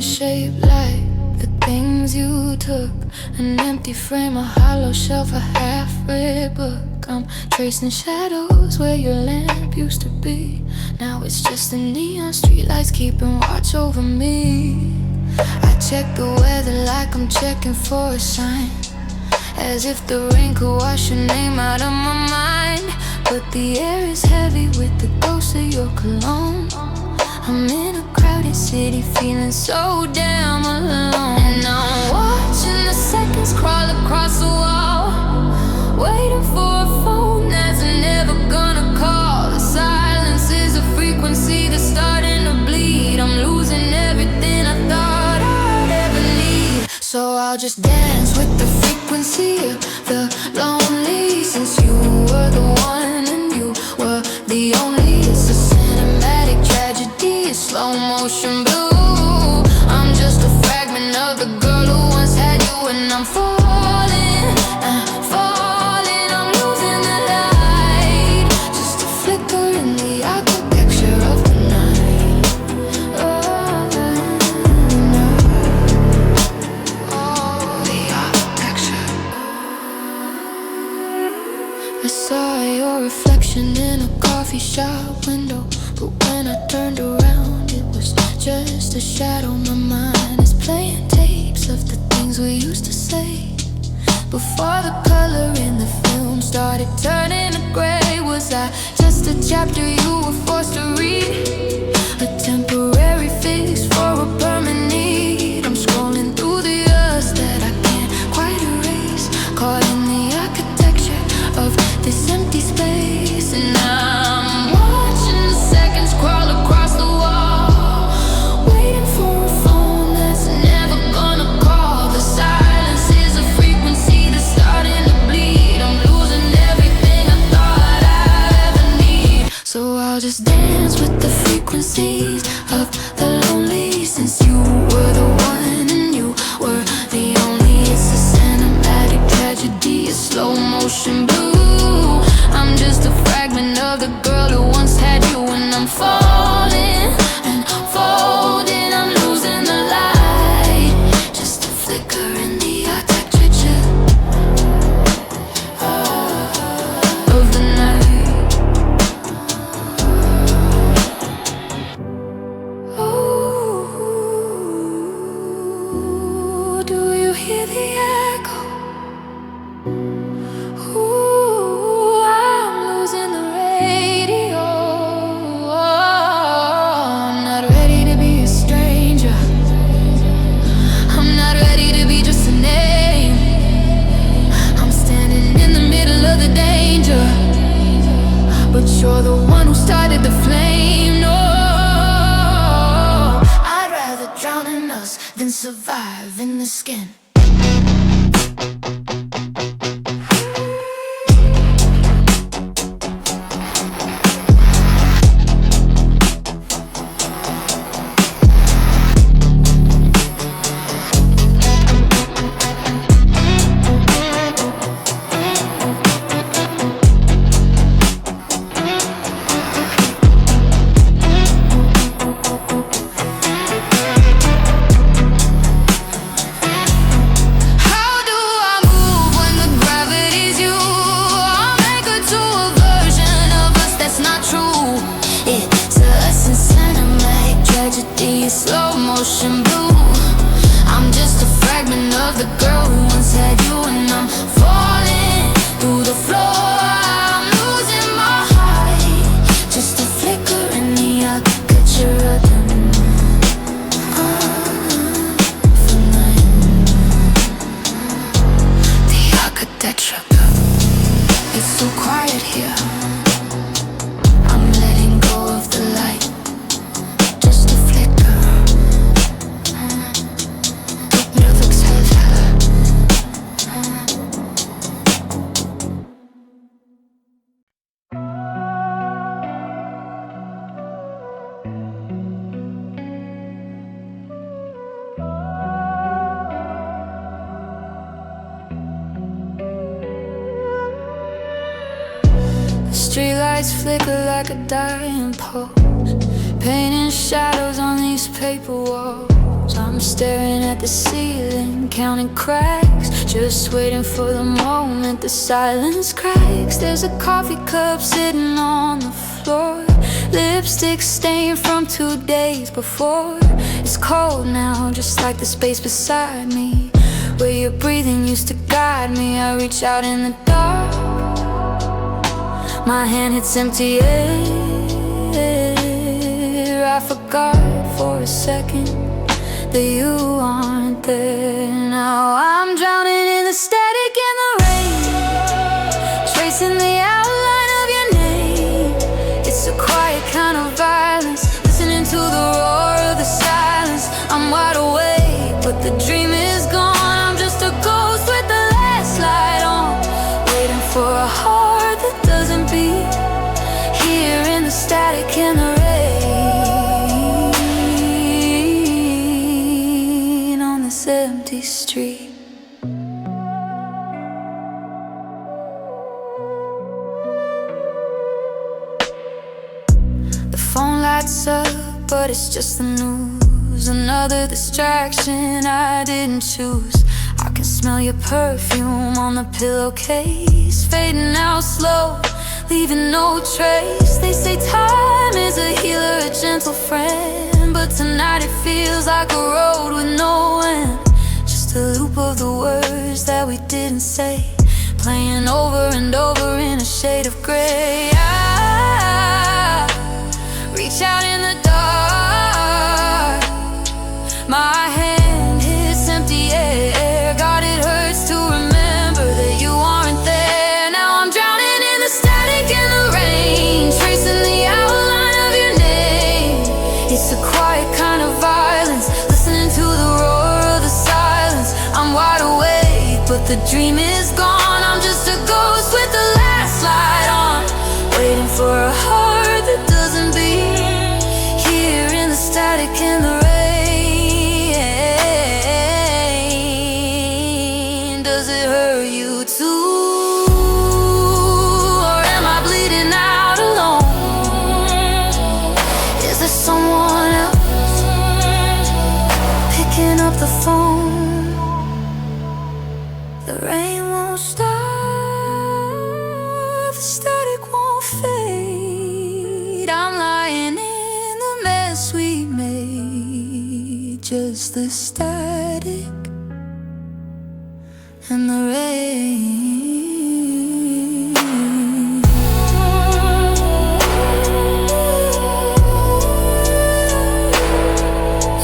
shape like the things you took. An empty frame, a hollow shelf, a half-read book. I'm tracing shadows where your lamp used to be. Now it's just the neon streetlights keeping watch over me. I check the weather like I'm checking for a sign, as if the rain could wash your name out of my mind. But the air is heavy with the ghost of your cologne. I'm in a crowded city feeling so damn alone. And I'm watching the seconds crawl across the wall, waiting for a phone that's never gonna call. The silence is a frequency that's starting to bleed. I'm losing everything I thought I'd ever need. So I'll just dance with the frequency of the lonely. Since you were the one and you were the only, it's a cinematic tragedy, it's slow motion blue. I'm just a fragment of the girl who once had you, and I'm falling and falling. I'm losing the light, just a flicker in the architecture of the night. The architecture. I saw your reflection in a coffee shop window, but when I turned around, it was just a shadow. My mind is playing tapes of the things we used to say before the color in the film started turning to gray. Was I just a chapter you were forced to read? A temporary fix for a permanent need. I'm scrolling through the years that I can't quite erase, caught in the architecture of this empty space. And I'm watching the seconds crawl across the wall, waiting for a phone that's never gonna call. The silence is a frequency that's starting to bleed. I'm losing everything I thought I'd ever need. So I'll just dance with the frequencies of the lonely. Since you were the one and you were the only, it's a cinematic tragedy, a slow motion blue. I'm just a fragment of the girl who once had you, and I'm falling and folding. I'm losing the light, just a flicker in the architecture of the night. Oh, do you hear the echo? Ooh, I'm losing the radio. I'm not ready to be a stranger. I'm not ready to be just a name. I'm standing in the middle of the danger, but you're the one who started the flame. No, I'd rather drown in us than survive in the skin. Slow motion blue. I'm just a fragment of the girl who once had you, and I'm falling through the floor. I'm losing my height, just a flicker in the architecture of the night. The architecture. It's so quiet here. I'm letting go of the light, just a flicker. Streetlights flicker like a dying post, painting shadows on these paper walls. I'm I'm staring at the ceiling, counting cracks, just waiting for the moment the silence cracks. There's a coffee cup sitting on the floor, lipstick stained from 2 days before. It's cold now, just like the space beside me, where your breathing used to guide me. I reach out in the dark, my hand hits empty air. I forgot for a second that you aren't there. Now I'm drowning in the static and the rain, tracing the outline of your name. It's a quiet kind of violence, listening to the roar of the silence. I'm wide awake, but the dream is gone. I'm just a ghost with the last light on, waiting for a heart that doesn't beat, here in the static and the rain, on this empty street. The phone lights up, but it's just the news, another distraction I didn't choose. I can smell your perfume on the pillowcase, fading out slow, leaving no trace. They say time is a healer, a gentle friend, but tonight it feels like a road with no end. Just a loop of the words that we didn't say, playing over and over in a shade of gray. I reach out in the dark, my hand hits empty air. God, it hurts to remember that you aren't there. Now I'm drowning in the static and the rain, tracing the outline of your name. It's a quiet kind of violence, listening to the roar of the silence. I'm wide awake, but the dream is gone. I'm just a ghost with the last light on, waiting for a heart that doesn't beat, here in the static and the rain. Does it hurt you too? Or am I bleeding out alone? Is there someone else picking up the phone? The rain won't stop, the static won't fade. I'm lying in the mess we made, just the static and the rain.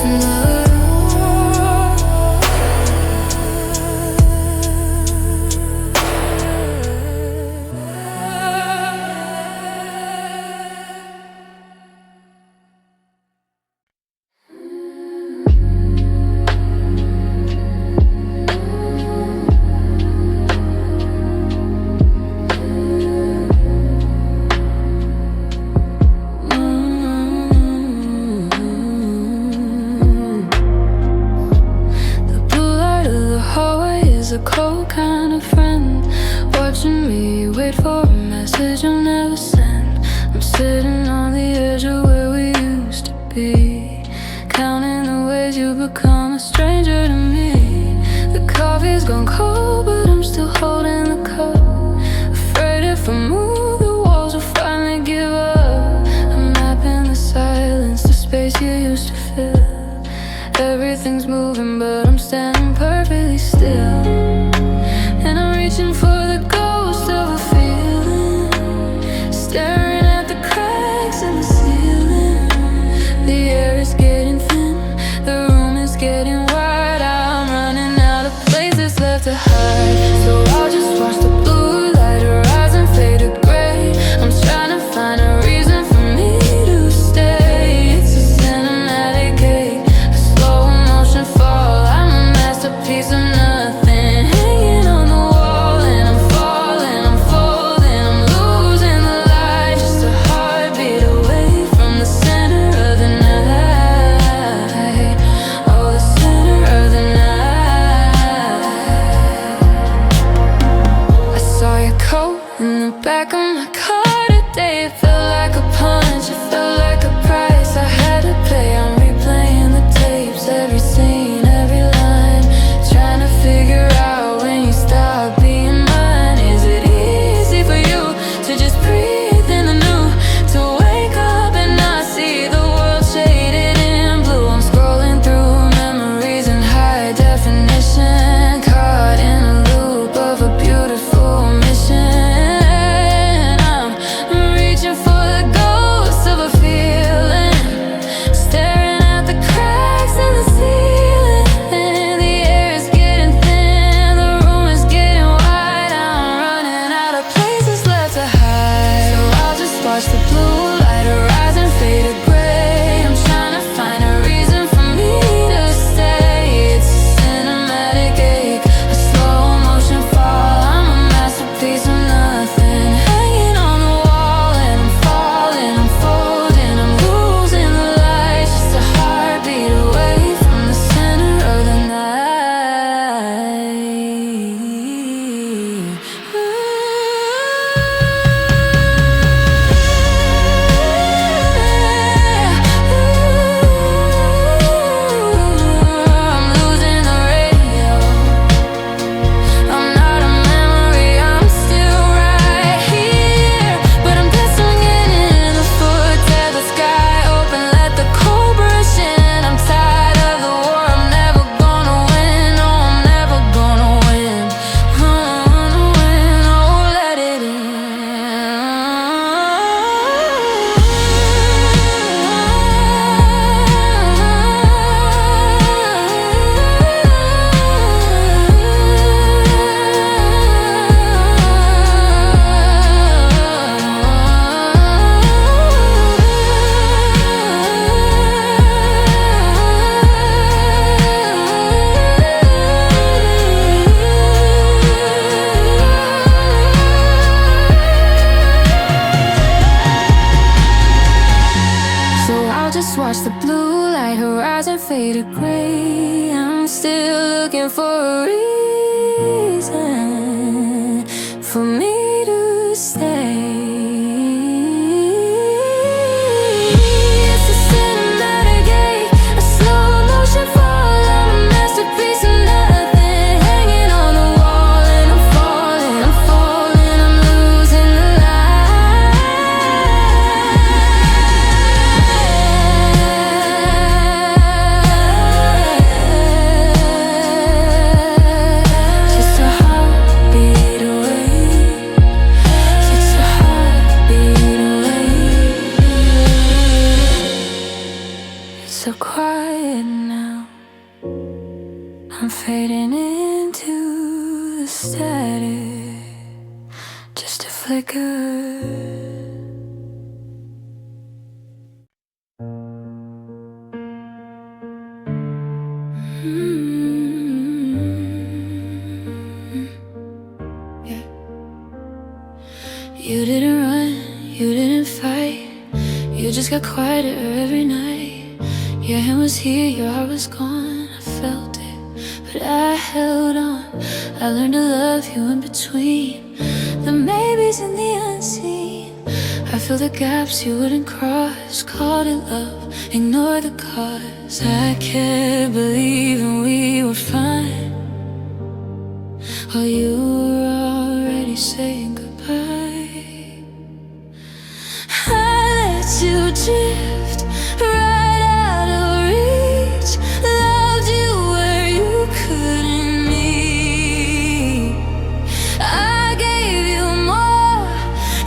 And the a cold kind of friend, watching me wait for a message you'll never send. I'm sitting on the edge of where we used to be, counting the ways you become a stranger to me. The coffee's gone cold, but I'm still holding the cup, afraid if I move the walls will finally give up. I'm mapping the silence, the space you used to fill. Everything's moving, but I'm standing perfectly still. And I'm reaching for the ghost of a feeling, staring at the cracks in the ceiling. The air is getting thin, the room is getting wide. I'm running out of places left to hide, so I'll just watch the blue light rise and fade to gray. I'm trying to find a reason for me to stay. It's a cinematic ache, a slow motion fall. I'm a masterpiece of nothing, hanging on the wall, and I'm falling, I'm folding, I'm losing the light, just a heartbeat away from the center of the night. Oh, the center say I'm still looking for a reason for me to stay. It's a cinematic gate, a slow motion fall, I'm a masterpiece of nothing, hanging on the wall, and I'm falling, I'm losing the light. Just a heartbeat away, just a heartbeat away. It's so quiet now, I'm fading into the static, just a flicker. Yeah. You didn't run, you didn't fight, you just got quieter every night. Your hand was here, your heart was gone, I felt it, but I held on. I learned to love you in between the maybes and the unseen. I feel the gaps you wouldn't cross, called it love, ignore the cause. I kept believing we were fine while you were already saying goodbye. I let you drift right out of reach, loved you where you couldn't meet. I gave you more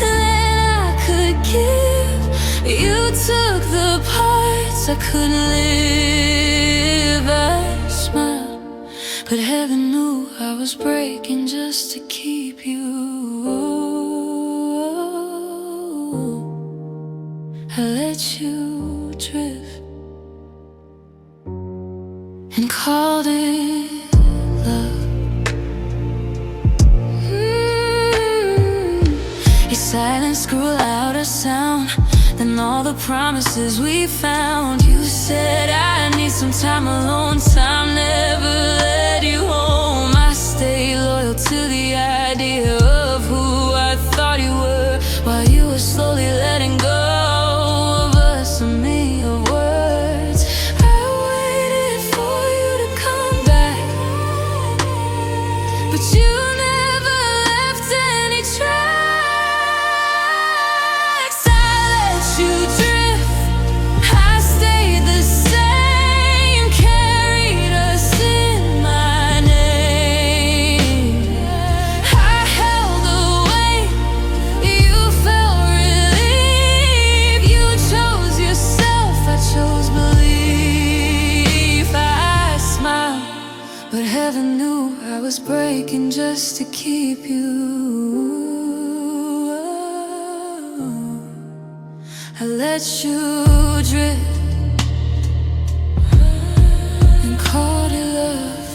than I could give, you took the parts I couldn't live. I smiled, but heaven knew I was breaking just to keep you. I let you drift and called it love. Your silence grew louder sound than all the promises we found. You said I need some time alone, time never led you home. I stayed loyal to the idea of who I thought you were, while you were slowly letting go of us, a me of words. I waited for you to come back, but you never left any tracks. I let you drift, I stayed the same, carried us in my name. I held the weight, you felt relief. You chose yourself, I chose belief. I smiled, but heaven knew I was breaking just to keep you. I let you drift and called it love.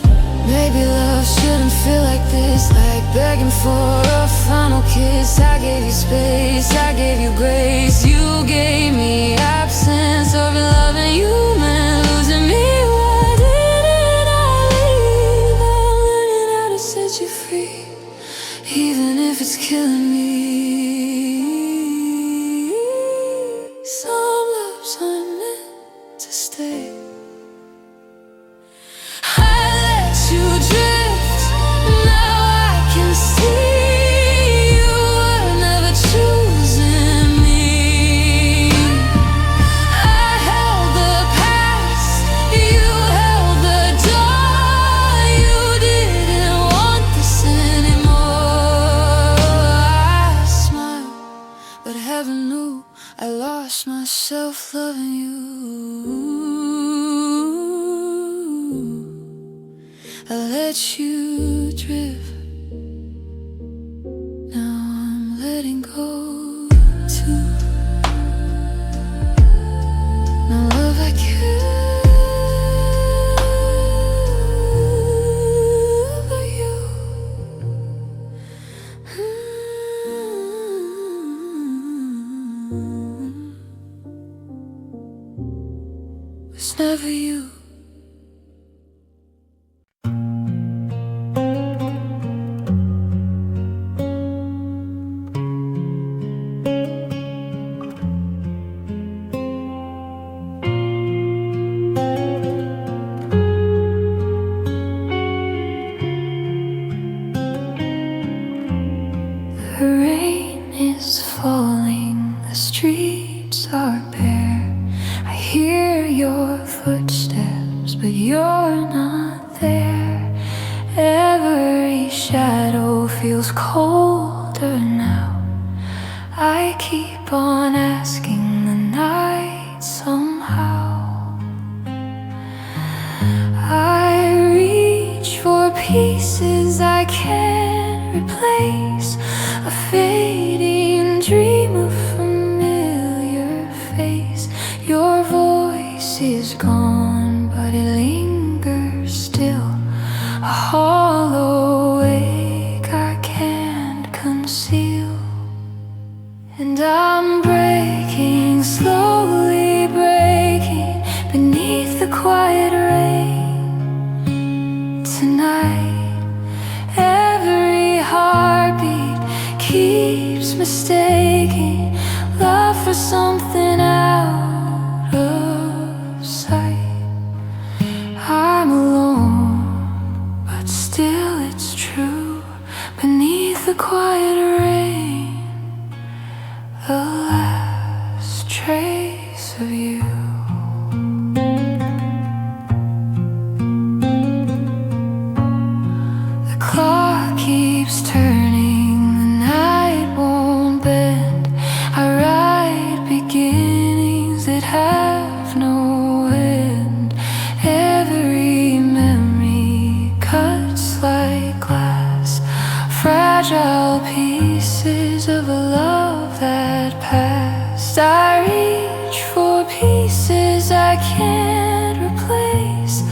Maybe love shouldn't feel like this, like begging for a final kiss. I gave you space, I gave you grace, you gave me absence of your love, and you meant losing me. Why didn't I leave? I'm learning how to set you free, even if it's killing me. Some loves aren't meant to stay. I let you drift, now I can see you were never choosing me. I held the past, you held the door. You didn't want this anymore. I smiled, but heaven knew I lost myself loving you. I let you drift, now I'm letting go too. Now love I care for you. It's never you. shadow feels colder now. I keep on asking the night somehow. I reach for pieces I can't replace, a fading dream, a familiar face. Your voice is gone, but it lingers still, a hollow ache I can't conceal. And I'm breaking, slowly breaking, beneath the quiet rain. Tonight, every heartbeat keeps mistaking love for something out of sight. I'm alone, but still it's true. Beneath the quiet rain, the last trace of you. The clock keeps turning, the night won't bend. I write beginnings that have no end. Every memory cuts like glass, fragile pieces of a love that passed. I reach for pieces I can't replace,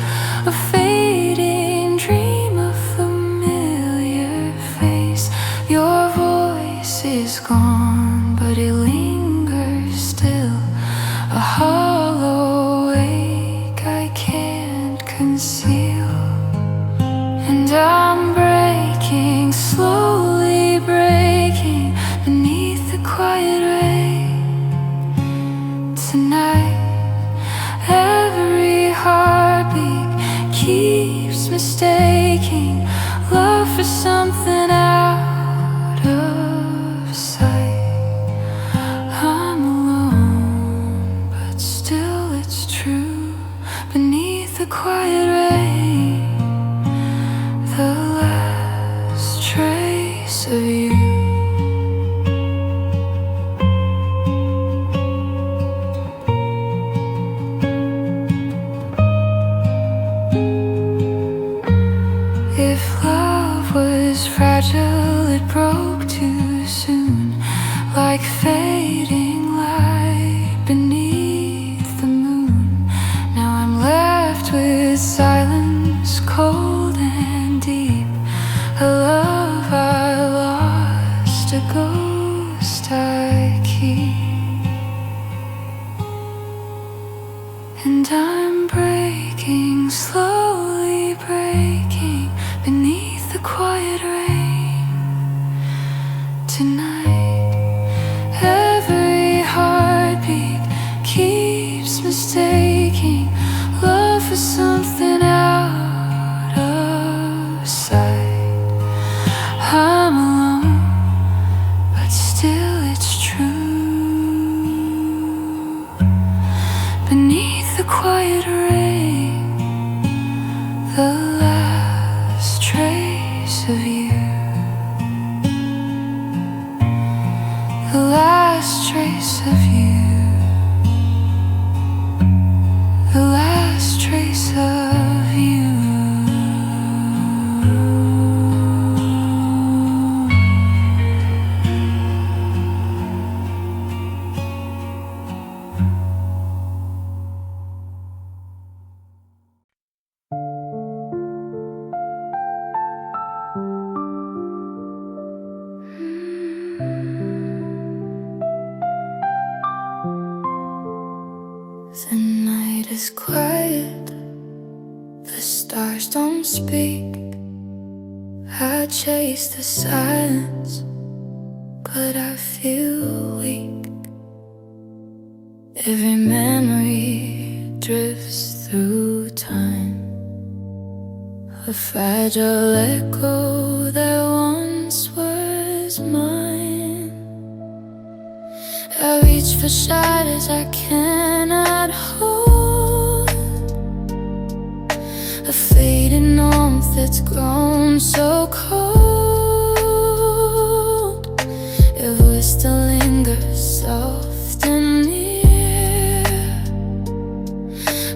a fading dream, a familiar face. Your voice is gone, but it lingers still, a hollow ache I can't conceal. And I'm breaking, slowly breaking, beneath the quiet rain. Tonight, every heartbeat keeps mistaking love for something out of sight. I'm alone, but still it's true. Beneath the quiet rain, the last trace of you. If love was fragile, it broke too soon, like fading light beneath the moon. Now I'm left with silence, cold and deep, a love I lost, a ghost I keep. And I'm breaking, slowly breaking, beneath the quiet rain. Tonight, every heartbeat keeps mistaking love for something out of sight. I'm alone, but still it's true. Beneath the quiet rain, the last trace of you. The last trace of you. The last trace of you. The night is quiet, the stars don't speak. I chase the silence, but I feel weak. Every memory drifts through time, a fragile echo that once was mine. I reach for shadows I cannot hold, a fading warmth that's grown so cold. still lingers soft and near,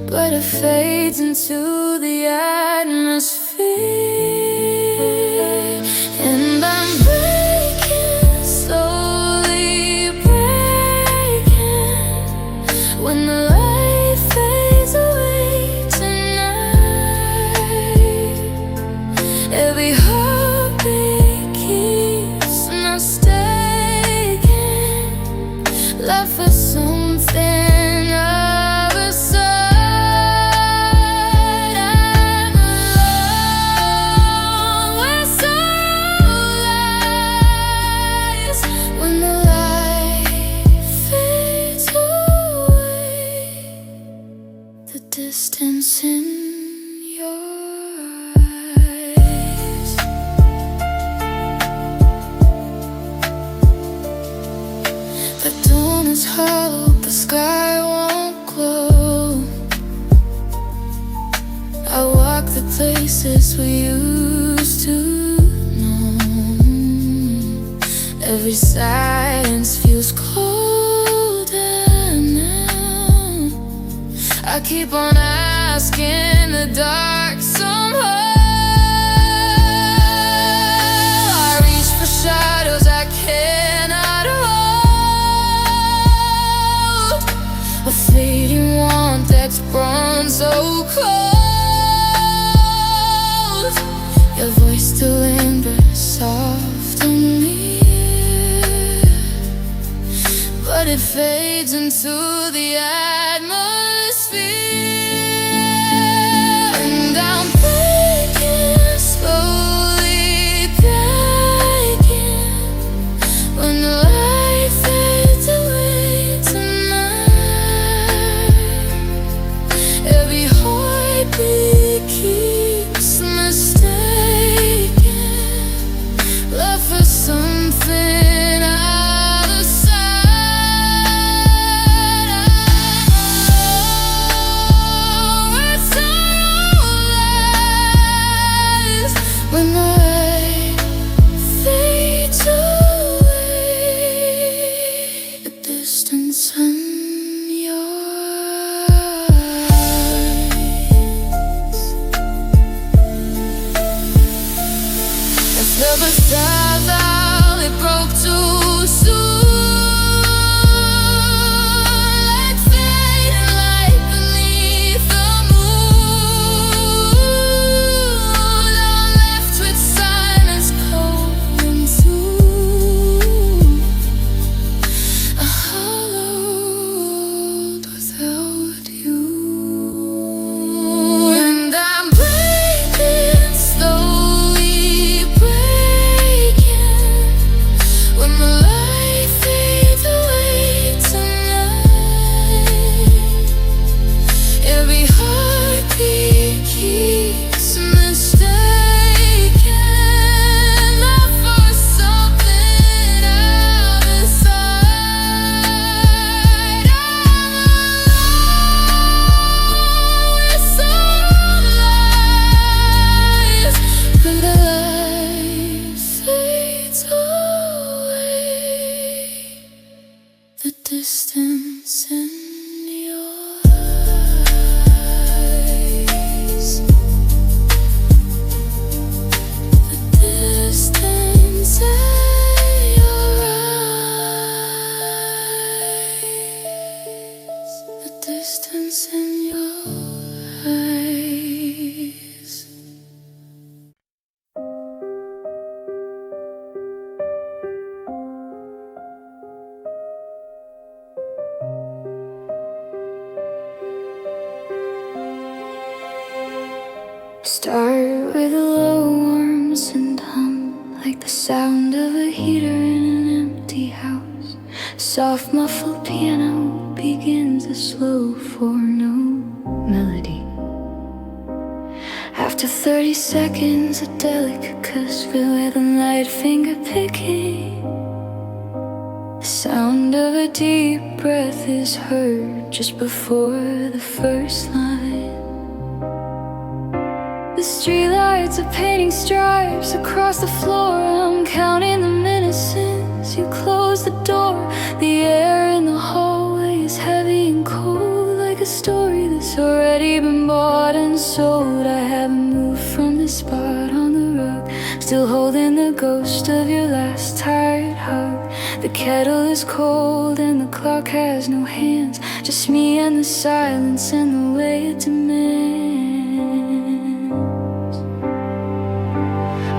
but it fades into the atmosphere. And I'm breaking, slowly breaking, when the light fades away tonight. Every heartbeat keeps mistaking love for something of a side. I'm alone with sorrow lies when the light fades away. The distance in your eyes. The dawn is hollow, the sky won't glow. I walk the places we used to know. Every silence feels colder now. I keep on asking the dark somehow. I reach for shadows I cannot hold, a fading warmth that's grown so cold. Your voice still lingers soft and near, but it fades into the atmosphere. And I'm breaking, slowly breaking, when the light fades away tonight. Every heartbeat keeps mistaking love for something out of sight. With sorrow lies when the light fades away. The distance in your eyes. If the stars out, it broke too soon, like fading light beneath the moon. I'm left with silence cold and soon, a hollow world without you. And I'm breaking, slowly breaking, when the light fades away tonight. Every heartbeat keeps mistaking love for something out of sight. I'm alone with sorrow lies when the light fades away. The distance in your eyes. The distance in your eyes. The distance in your eyes. Start with low warms and hum, like the sound of a heater in an empty house. Soft muffled piano begins a slow four-note melody. After 30 seconds, a delicate cusp with a light finger picking. The sound of a deep breath is heard just before the first line. The streetlights are painting stripes across the floor. I'm counting the minutes since as you close the door. The air in the hallway is heavy and cold, like a story that's already been bought and sold. I haven't moved from the spot on the rug, still holding the ghost of your last tired hug. The kettle is cold and the clock has no hands, just me and the silence and the way it demands.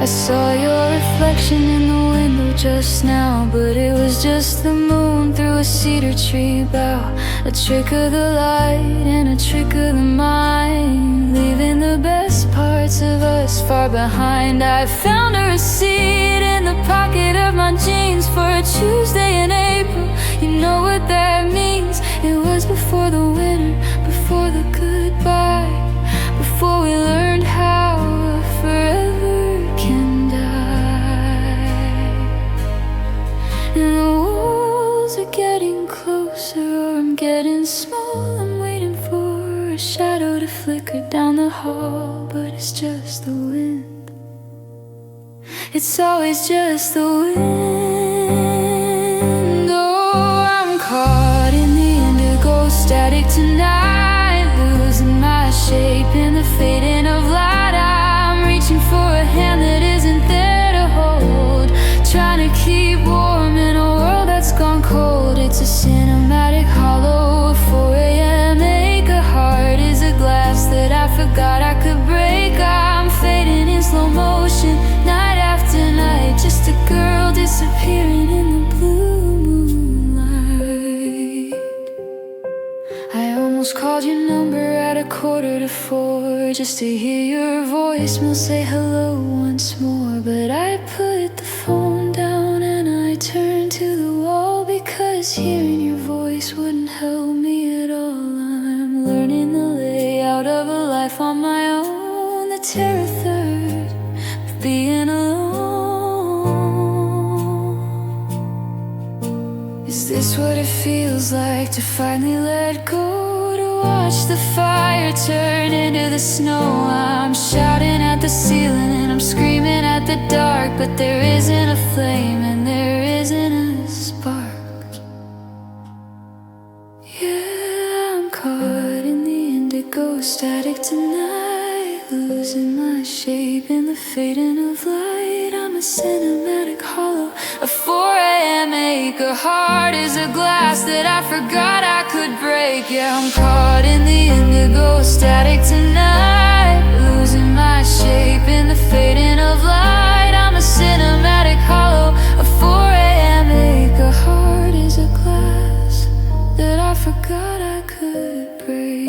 I saw your reflection in the window just now, but it was just the moon through a cedar tree bough. A trick of the light and a trick of the mind, leaving the best parts of us far behind. I found a receipt in the pocket of my jeans for a Tuesday in April. You know what that means. It was before the winter, before the goodbye, before we learned how a forever can die. And the walls are getting closer, or I'm getting small. I'm waiting for a shadow to flicker down the hall, but it's just the wind. It's always just the wind. Oh, I'm caught in the indigo static tonight, losing my shape in the fading of light. I'm reaching for a hand that isn't there to hold, trying to keep warm in a world that's gone cold. It's a cinematic hollow, 4 a.m. ache. A heart is a glass that I forgot I could break. I'm fading in slow motion, night after night, just a girl disappearing in the blue moonlight. I almost called your number at 3:45 just to hear your voicemail say hello once more, but I put the phone down and I turned to the wall, because hearing your voice wouldn't help me at all. I'm learning the layout of a life on my own, the terror third of being alone. Is this what it feels like to finally let go? Watch the fire turn into the snow. I'm shouting at the ceiling and I'm screaming at the dark, but there isn't a flame and there isn't a spark. Yeah, I'm caught in the indigo static tonight, losing my shape in the fading of light. I'm a cinematic hollow, a 4 a.m. ache. A heart is a glass that I forgot I could break. Yeah, I'm caught in the indigo static tonight, losing my shape in the fading of light. I'm a cinematic hollow, a 4 a.m. ache. A heart is a glass that I forgot I could break.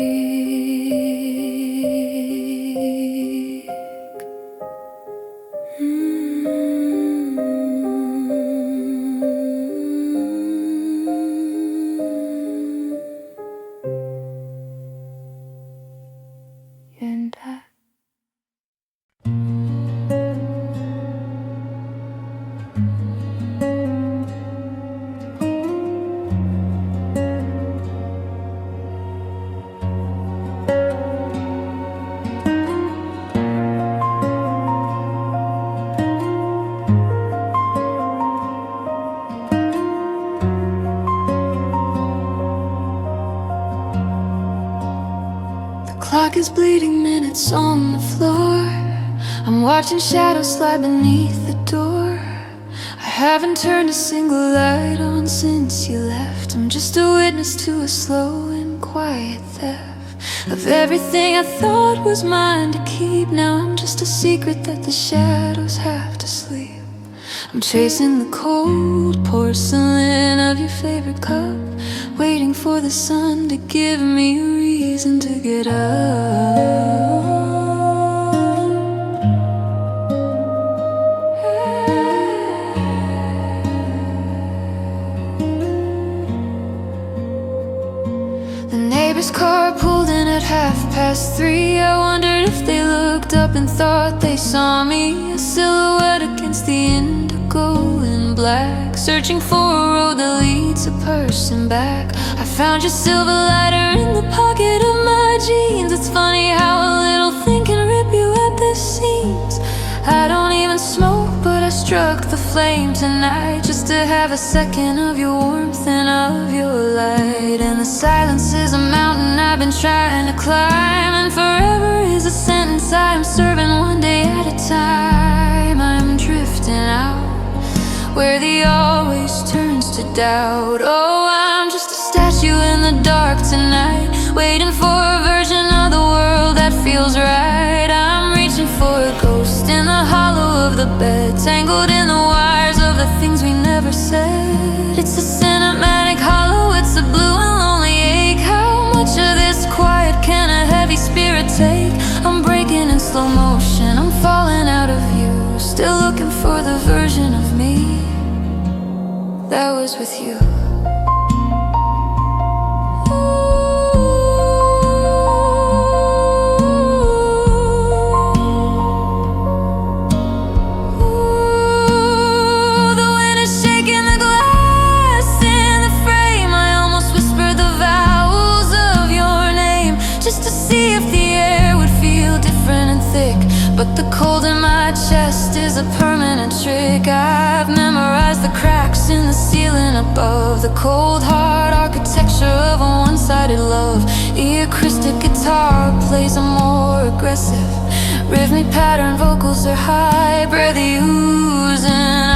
And I clock is bleeding minutes on the floor. I'm watching shadows slide beneath the door. I haven't turned a single light on since you left. I'm just a witness to a slow and quiet theft of everything I thought was mine to keep. Now I'm just a secret that the shadows have to sleep. I'm chasing the cold porcelain of your favorite cup, waiting for the sun to give me a reason to get up. The neighbor's car pulled in at 3:30. I wondered if they looked up and thought they saw me, a silhouette against the indigo and black, searching for a road that leads a person back. I found your silver lighter in the pocket of my jeans. It's funny how a little thing can rip you at the seams. I don't even smoke, but I struck the flame tonight, just to have a second of your warmth and of your light. And the silence is a mountain I've been trying to climb, and forever is a sentence I'm serving one day at a time. I'm drifting out where the always turns to doubt. Oh, I'm just a statue in the dark tonight, waiting for a version of the world that feels right. I'm reaching for a ghost in the hollow of the bed, tangled in the wires of the things we never said. It's a cinematic hollow, it's a blue and lonely ache. How much of this quiet can a heavy spirit take? I'm breaking in slow motion, I'm falling out of view, still looking for the version of me that was with you. But the cold in my chest is a permanent trick. I've memorized the cracks in the ceiling above, the cold hard architecture of a one-sided love. The acoustic guitar plays a more aggressive rhythmic pattern, vocals are high, breathy oohs and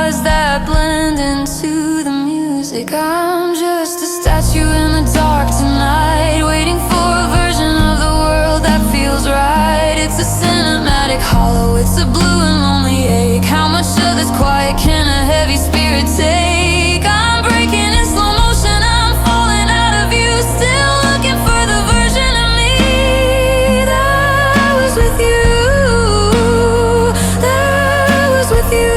ahs that blend into the music. I'm just a statue in the dark tonight, waiting for a version of the world that feels right. It's a cinematic hollow, it's a blue and lonely ache. How much of this quiet can a heavy spirit take? I'm breaking in slow motion, I'm falling out of view, still looking for the version of me that was with you, that was with you.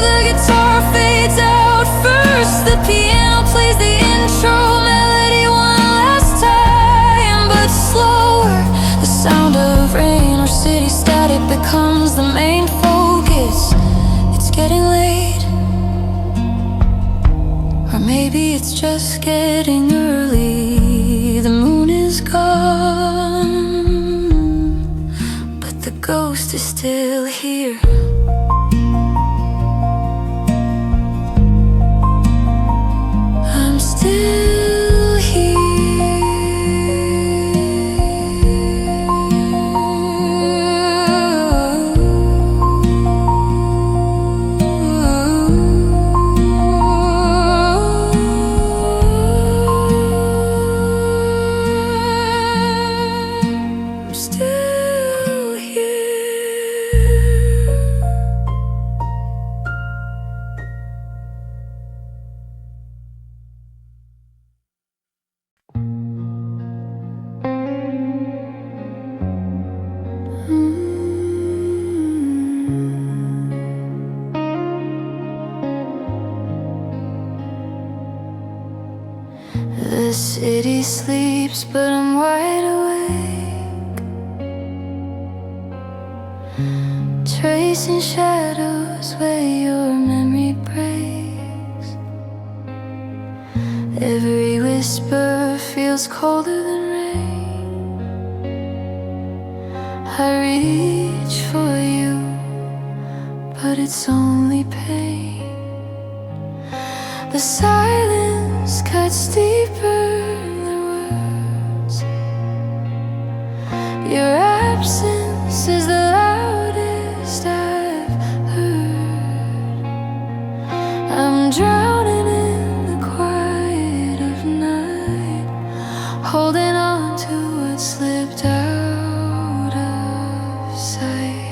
The guitar fades out first, the piano plays the intro melody one last time, but slower. The sound of rain or city static becomes the main focus. It's getting late, or maybe it's just getting early. The moon is gone, but the ghost is still here. I'm still here. I'm still here. The city sleeps, but I'm wide awake, tracing shadows where your memory breaks. Every whisper feels colder than rain. I reach for you, but it's only pain. The silence cuts deeper than words. Your absence is the loudest I've heard. I'm drowning in the quiet of night, holding on to what slipped out of sight.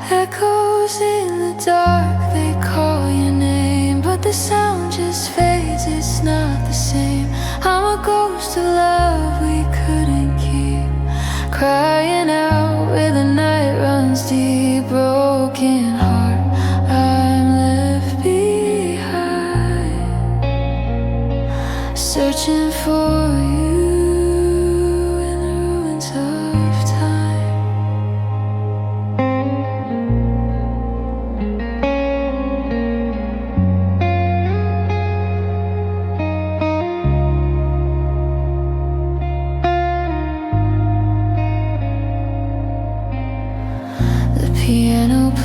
Echoes in the dark, they call your name, but the sound just fades, it's not the same. I'm a ghost of love we couldn't keep, crying out where the night runs deep. Broken heart, I'm left behind, searching for you in the ruins of time.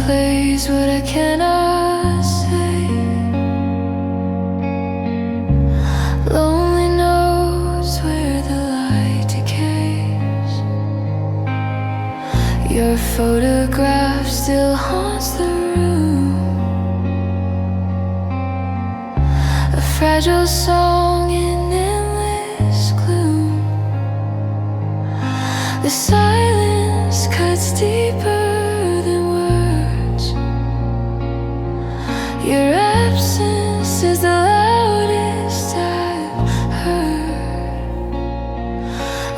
place what I cannot say. Lonely knows where the light decays. Your photograph still haunts the room, a fragile song in endless gloom. The silence cuts deeper than words. Your absence is the loudest I've heard.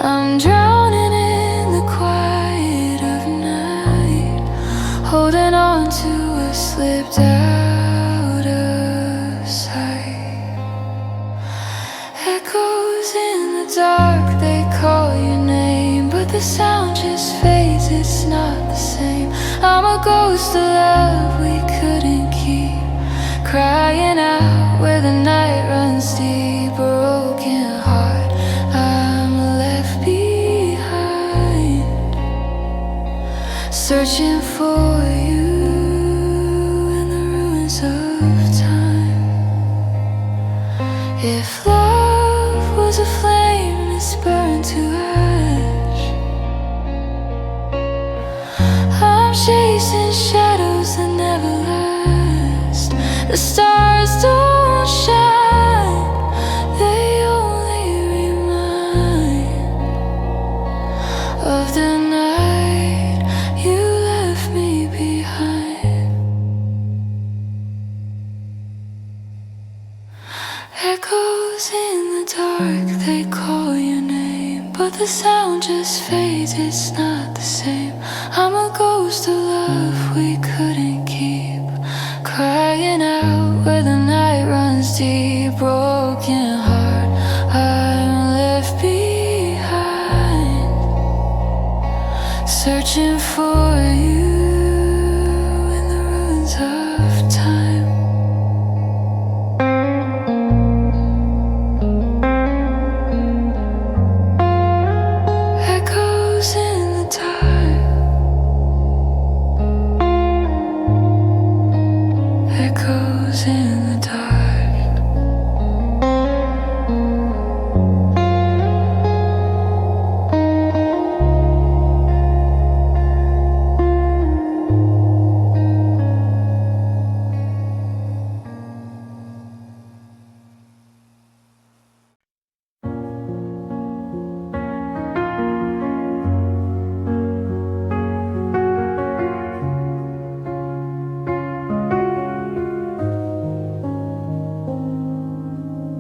I'm drowning in the quiet of night, holding on to a slipped out of sight. Echoes in the dark, they call your name, but the sound just fades, it's not the same. I'm a ghost of love we couldn't keep, crying out where the night runs deep. Broken heart, I'm left behind, searching for you in the ruins of time. If love was a flame, it's burned to ash. I'm chasing shadows that never last. The stars don't shine, they only remind of the night you left me behind. Echoes in the dark, they call your name, but the sound just fades, it's not the same. I'm a ghost of love we couldn't keep, crying out where the night runs deep. Broken heart, I'm left behind, searching for you in the ruins of time. Echoes in the dark, echoes in the dark.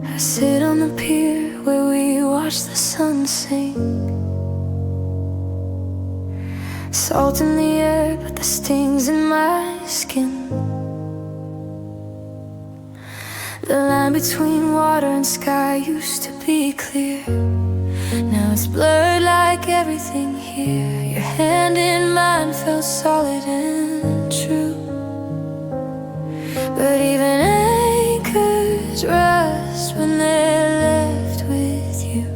I sit on the pier where we watch the sun sink. Salt in the air, but the sting's in my skin. The line between water and sky used to be clear. Now it's blurred like everything here. Your hand in mine felt solid and true, but even anchors rust when they're left with you.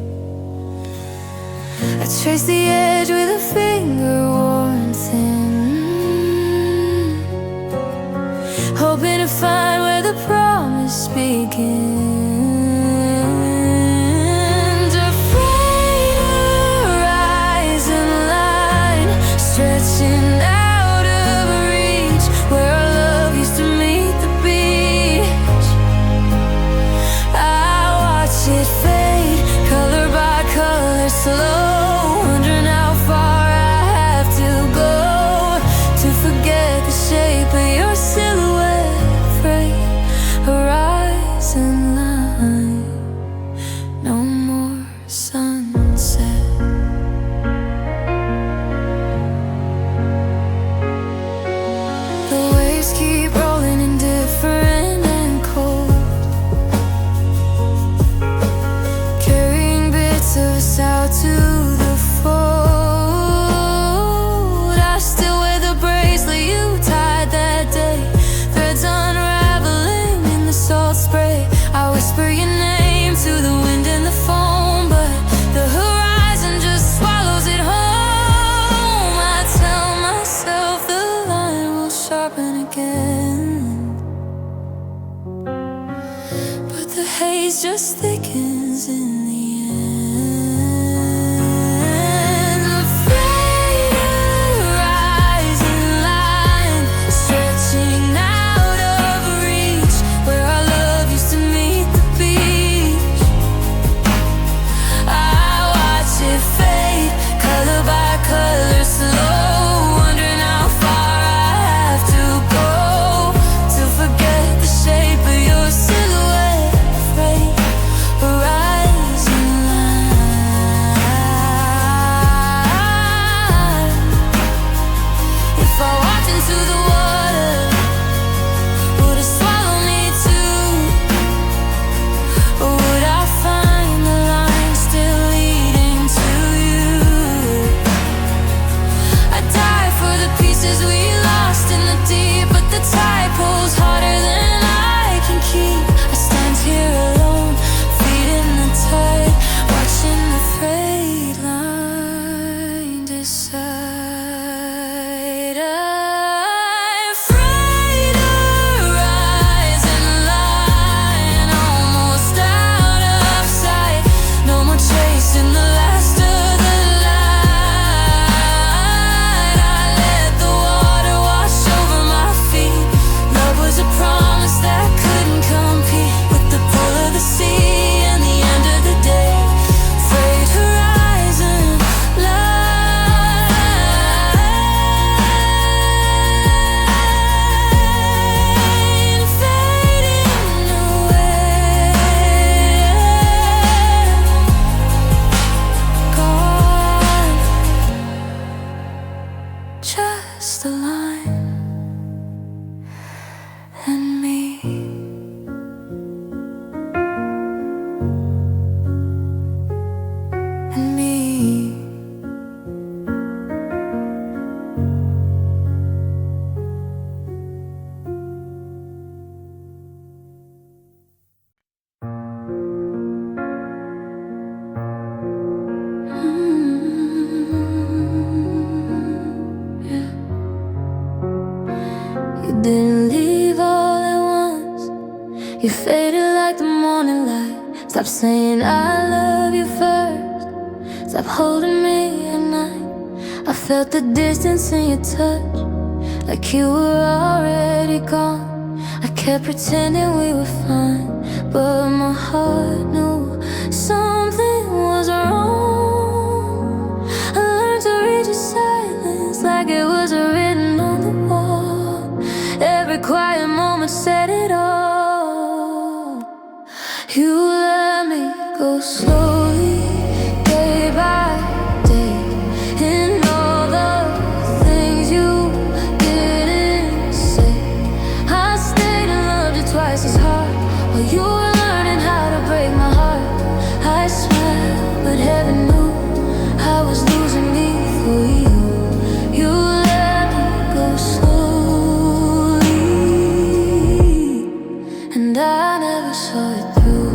I trace the edge with a finger worn thin, hoping to find where the promise begins. Afraid horizon line stretching out of reach, where our love used to meet the beach. I watch it fade, color by color, slow, wondering how far I have to go to forget the shape of your silhouette. Afraid horizon thickens in the end. Afraid of rising line, stretching out of reach, where our love used to meet the beach. I watch it fade, color by color, slow, wondering how far I have to go to forget the shape of your silhouette. Afraid of rising line. If I walked into the water, would it swallow me too? Or would I find the line still leading to you? I die for the pieces we lost in the deep, but the tide pulls harder than I can keep. I stand here alone, feet in the tide, watching the freight line decide. I'm afraid of rising line, almost out of sight. No more chasing the last of the light. I let the water wash over my feet. Love was a promise that couldn't compete with the pull of the sea and the end of the day. Afraid horizon line, fading away, gone. Just the line and me. And me. Yeah. You didn't leave all at once. You faded like the morning light. Stop saying I love you first. Stop holding me at night. I felt the distance in your touch, like you were already gone. I kept pretending we were fine, but my heart knew something was wrong. I learned to read your silence like it was written on the wall. Every quiet moment said it all. You let me go slowly, day by day, in all the things you didn't say. I stayed and loved you twice as hard while you were learning how to break my heart. I smiled, but heaven knew I was losing me for you. You let me go slowly, and I never saw it through.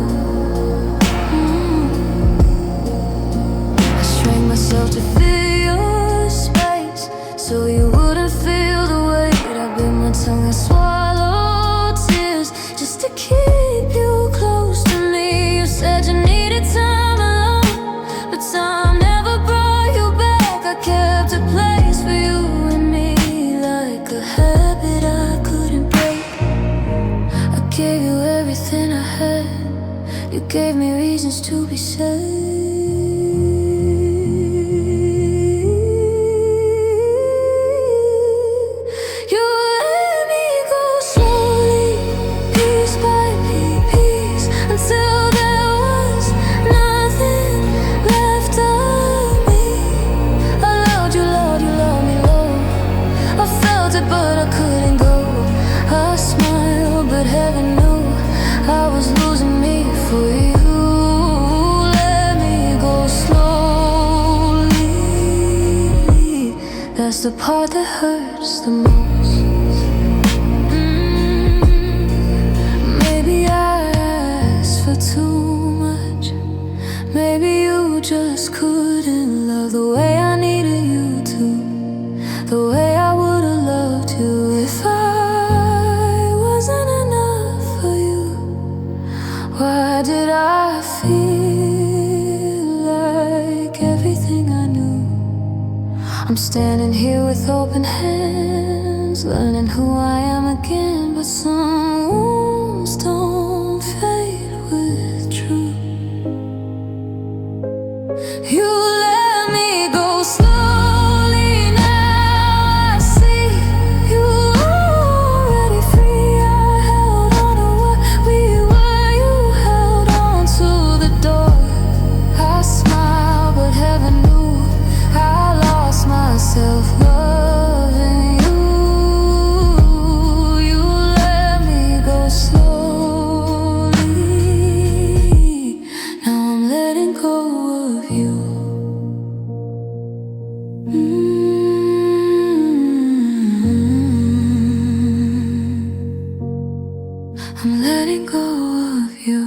I shrank myself to fill your space, so you wouldn't feel the weight. I bit my tongue and swallowed tears just to keep you close to me. You said you needed time alone, but time never brought you back. I kept a place for you and me, like a habit I couldn't break. I gave you everything I had. You gave me reasons to be safe. You let me go slowly, piece by piece, until there was nothing left of me. I loved you, Lord, you loved me, Lord. I felt it, but I couldn't go. I smiled, but heaven knew I was losing me for you. Let me go slowly. That's the part that hurts the most. Maybe I asked for too much. Maybe you just couldn't love the way I needed you to, the way I would've loved you if I wasn't enough for you. Why did I feel like everything I knew. I'm standing here with open hands, learning who I am again. But some wounds don't fade with truth. You let me go slowly, now I see you already free. I held on to what we were, you held on to the door. I smiled, but heaven knew I lost myself loving you. You let me go slowly, now I'm letting go of you. I'm letting go of you.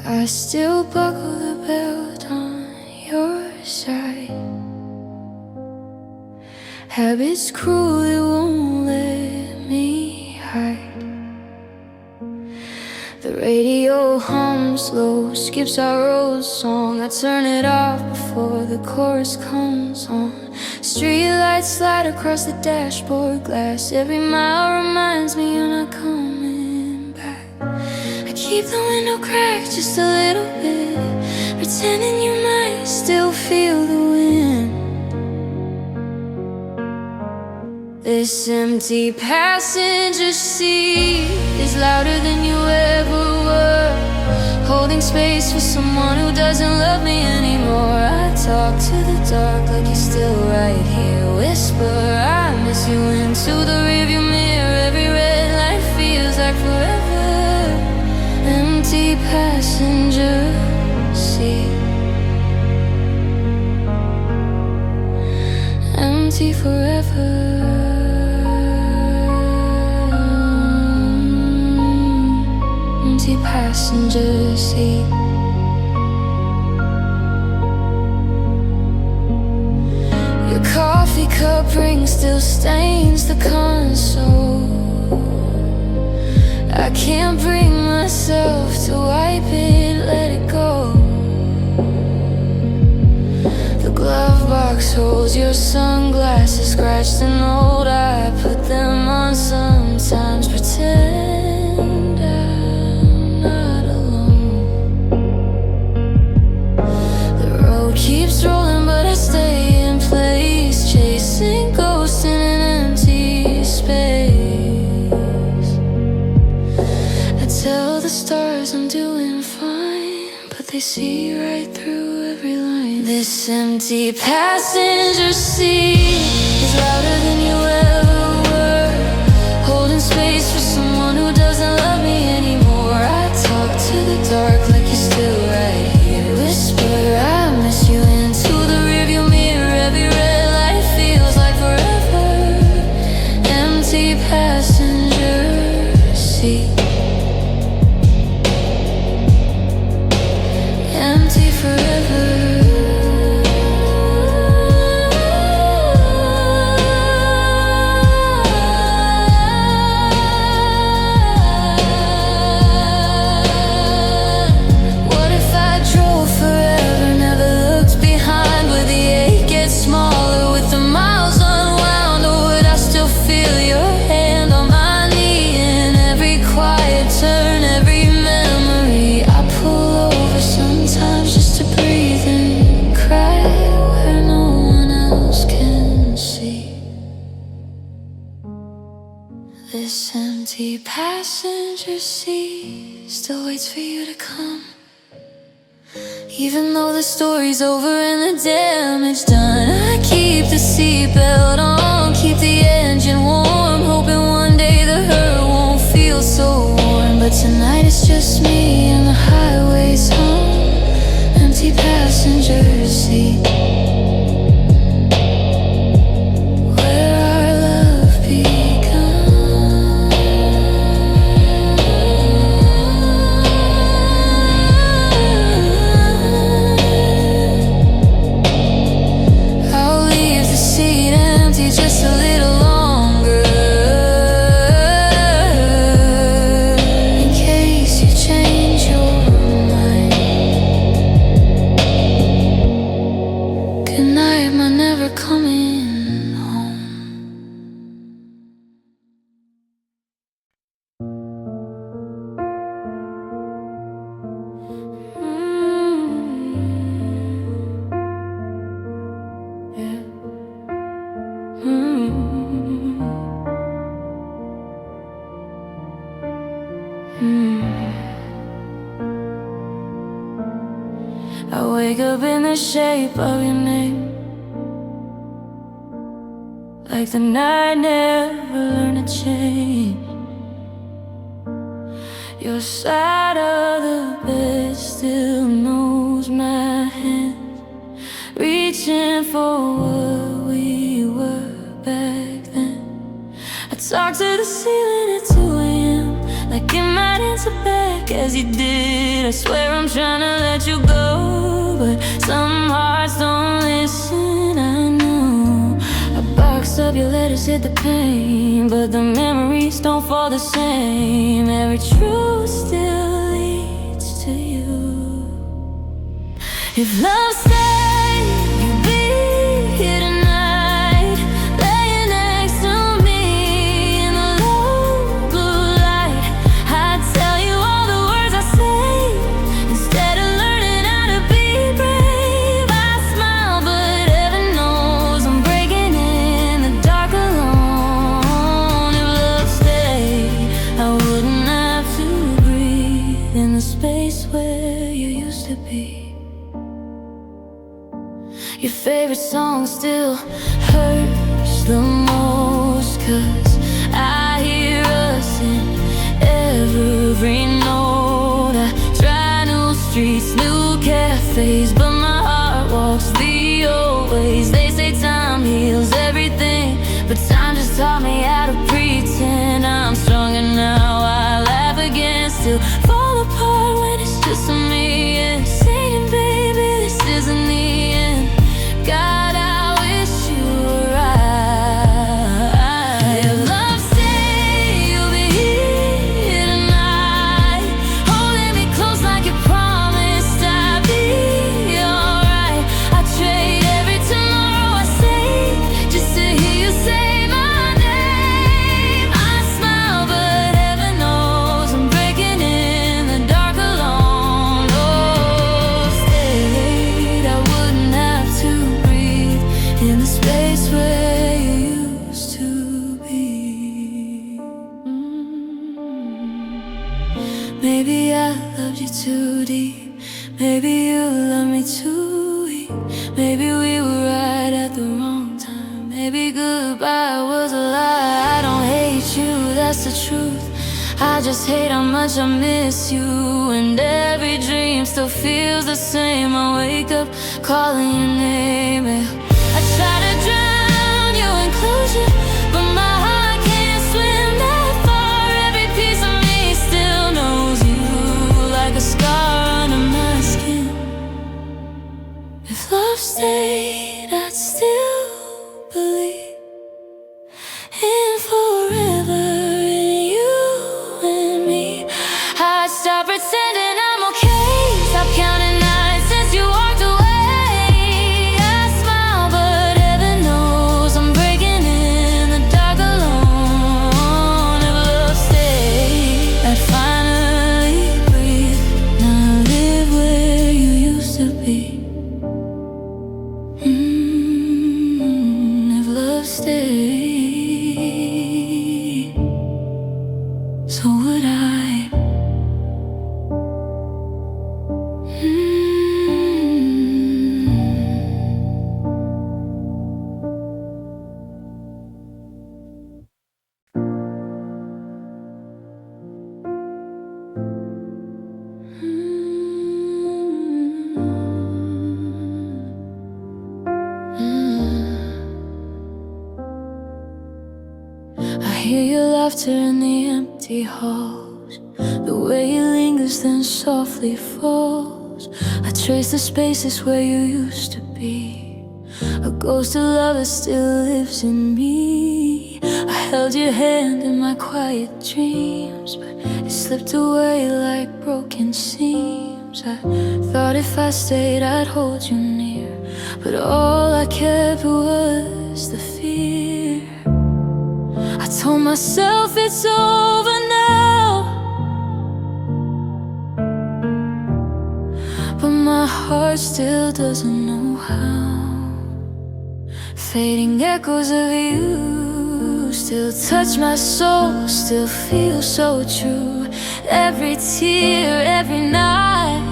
I still buckle the belt on your side. Habits cruel, it won't let me hide. The radio hums low, skips our old song. I turn it off before the chorus comes on. Street lights slide across the dashboard glass. Every mile reminds me you're not coming back. I keep the window cracked just a little bit, pretending you might still feel the wind. This empty passenger seat is louder than you ever were, holding space for someone who doesn't love me anymore. I talk to the dark like you're still right here. Whisper, I miss you into the rearview mirror. Every red light feels like forever. Empty passenger seat, empty forever. Empty passenger seat. Your coffee cup ring still stains the console. I can't bring myself to wipe it, let it go. The glove box holds your sunglasses, scratched and old. I put them on sometimes, pretend I'm not alone. The road keeps rolling, but I stay in place, chasing ghosts in an empty space. Tell the stars I'm doing fine, but they see right through every line. This empty passenger seat is louder than you ever were, holding space for someone who doesn't love me anymore. I talk to the dark like you're still right here. Whisper, I miss you into the rearview mirror. Every red light feels like forever. Empty passenger seat, empty forever. What if I drove forever, never looked behind? Would the ache get smaller with the miles unwound? Or would I still feel your hand on my knee in every quiet turn, every memory? I pull over sometimes just to breathe and cry where no one else can see. This empty passenger seat still waits for you to come, even though the story's over and the damage done. I keep the seatbelt on, keep the engine warm, hoping one day the hurt won't feel so warm. But tonight it's just me and the highway's home. Empty passenger seat, where our love begun. never coming home. I wake up in the shape of your name, like the night never learned to change. Your side of the bed still knows my hands, reaching for what we were back then. I talk to the ceiling at 2 a.m. like it might answer back as you did. I swear I'm trying to let you go, but some hearts don't listen, I know. I box up your letters, hid the pain, but the memories don't fall the same. Every truth still leads to you. If love stayed, you'd be here tonight, laying next to me in the low blue light. I'd tell you all the words I say instead of learning how to be brave. I smile, but heaven knows I'm breaking in the dark alone. If love stayed, I wouldn't have to breathe in the space where you used to be. Your favorite song still hurts the most, 'cause I hear us in every note. I try new streets, new cafes, but my heart walks the old ways. They say time heals everything, but time just taught me how to pretend. I'm stronger now, I laugh again, still fall apart when it's just me and saying, baby, this isn't the end. God, I wish you were right. If love stayed, you'll be here tonight, holding me close like you promised I'd be alright. I'd trade every tomorrow I save just to hear you say my name. I smile, but heaven knows I'm breaking in the dark alone. Oh, stayed, I wouldn't have to breathe in the space where you used to be. Maybe I loved you too deep, maybe you loved me too weak. Maybe we were right at the wrong time, maybe goodbye was a lie. I don't hate you, that's the truth, I just hate how much I miss you. And every dream still feels the same. I wake up calling your name. I try to drown your enclosure, but my heart can't swim that far. Every piece of me still knows you, like a scar under my skin. If love stayed, I'd still believe in forever, in you and me. I'd stop pretending I'm okay, stop counting nights since you walked away. I smile, but heaven knows I'm breaking in the dark alone. If love stayed, I'd finally breathe, now live where you used to be. If love stayed, so would I. I hear your laughter in the empty halls, the way it lingers then softly falls. I trace the spaces where you used to be, a ghost of love that still lives in me. I held your hand in my quiet dreams, but it slipped away like broken seams. I thought if I stayed I'd hold you near, but all I kept was the fear. I told myself it's over now, but my heart still doesn't know how. Fading echoes of you still touch my soul, still feel so true. Every tear, every night,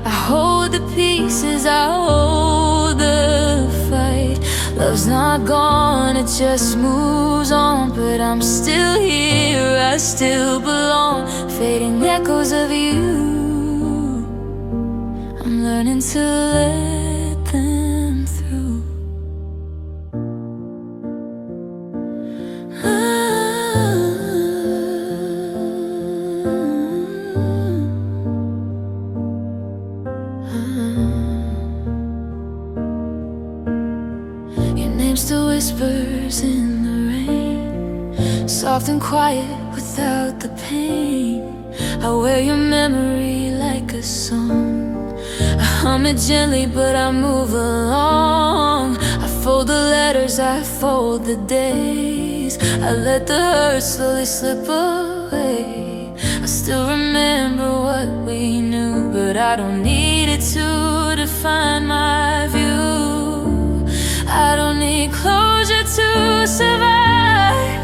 I hold the pieces, I hold the fight. Love's not gone, it just moves on, but I'm still here, I still belong. Fading echoes of you, I'm learning to let them through. Your name still whispers in the rain, soft and quiet without the pain. I wear your memory like a song, I hum it gently but I move along. I fold the letters, I fold the days, I let the hurt slowly slip away. I still remember what we knew, but I don't need it to define my view. I don't need closure to survive.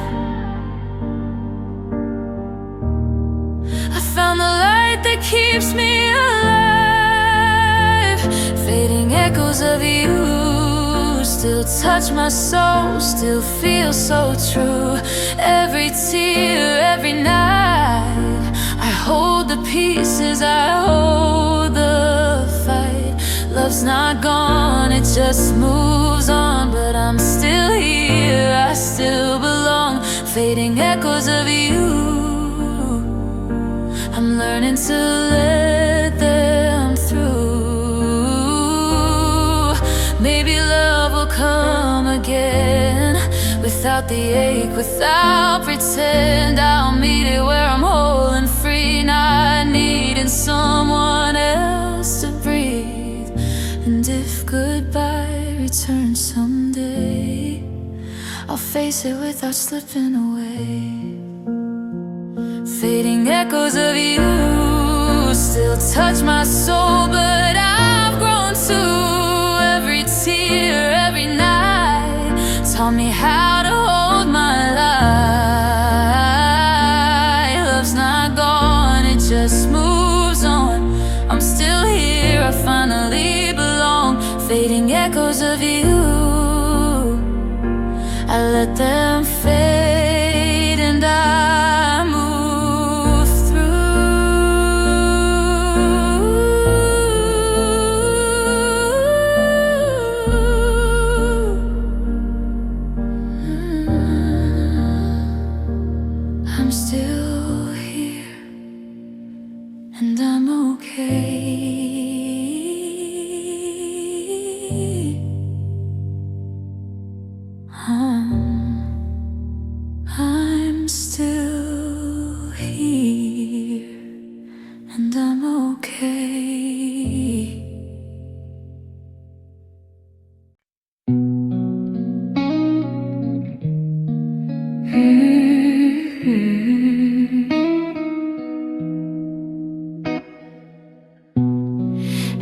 I found the light that keeps me alive. Fading echoes of you still touch my soul, still feel so true. Every tear, every night, I hold the pieces, I hold the fight. Love's not gone, it just moves on, but I'm still here, I still belong. Fading echoes of you, I'm learning to let them through. Maybe love will come again, without the ache, without pretend. I'll meet it where I'm whole and free, not needing someone else to breathe. And if goodbye returns someday, I'll face it without slipping away. Fading echoes of you still touch my soul, but I've grown too. Every tear, every night, taught me how to hold my light. Love's not gone, it just moves on. I'm still here, I finally belong. Fading echoes of you, I let them fade and I move through. I'm still here and I'm okay. I'm still here and I'm okay.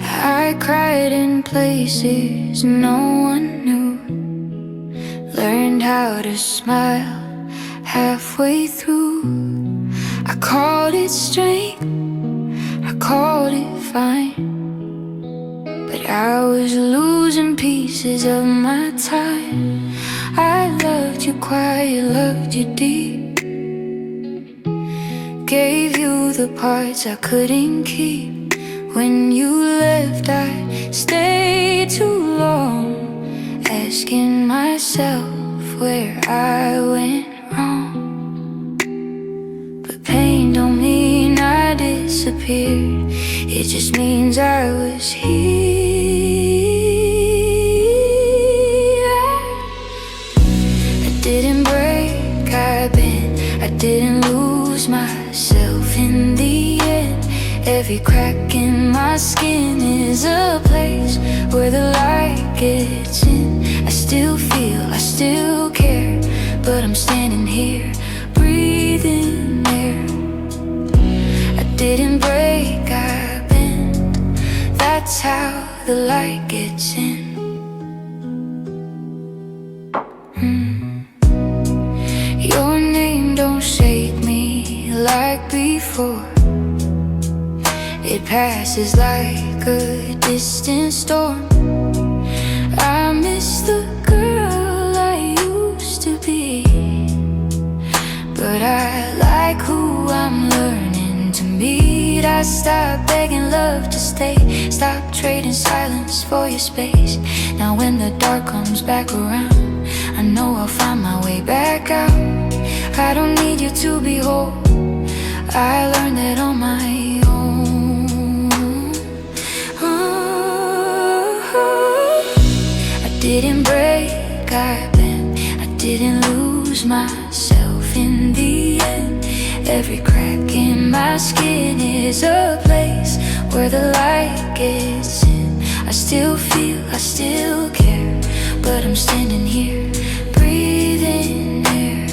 I cried in places no one knew, learned how to smile halfway through. I called it strength, I called it fine, but I was losing pieces of my time. I loved you quiet, loved you deep, gave you the parts I couldn't keep. When you left, I stayed too long, asking myself where I went wrong. But pain don't mean I disappeared, it just means I was here. I didn't break, I bent, I didn't lose myself in the end. Every crack in my skin is a place where the light gets but I'm standing here, breathing air. I didn't break, I bend. That's how the light gets in. Your name don't shake me like before. It passes like a distant storm. I miss the girl I used to be, but I like who I'm learning to meet. I stopped begging love to stay, stop trading silence for your space. Now when the dark comes back around, I know I'll find my way back out. I don't need you to be whole, I learned that on my own. I didn't break, I bent. I didn't lose myself in the end. Every crack in my skin is a place where the light gets in. I still feel, I still care, but I'm standing here, breathing air.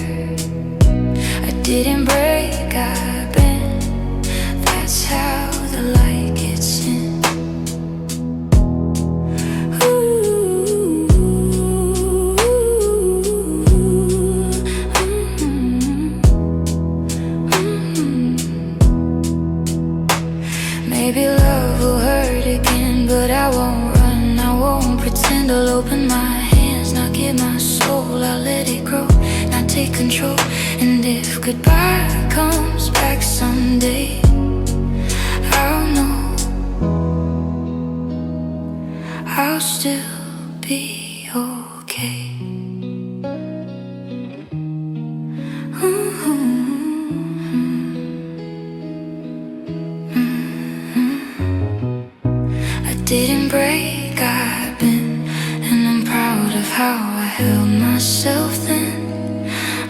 I didn't break, I bent. That's how the light gets in. Maybe love will hurt again, but I won't run, I won't pretend. I'll open my hands, not give my soul, I'll let it grow, not take control. And if goodbye comes back someday, I'll know I'll still be okay. I didn't break, I bent, and I'm proud of how I held myself then.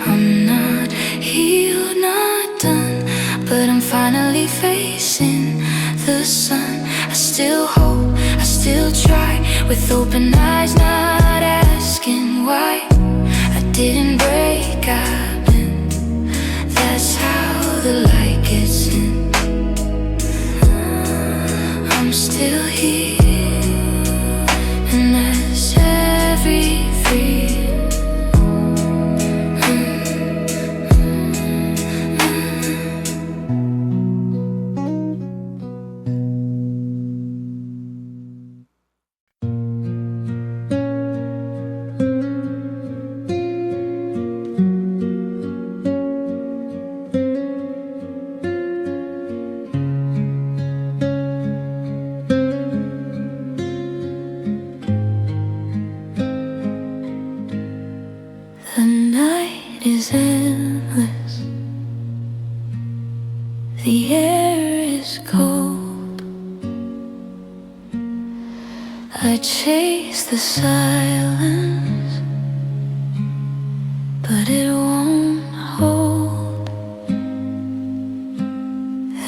I'm not healed, not done, but I'm finally facing the sun. I still hope, I still try, with open eyes, not asking why. I didn't break, I bent. That's how the light gets in. I'm still here, and that's everything. The night is endless, the air is cold. I chase the silence, but it won't hold.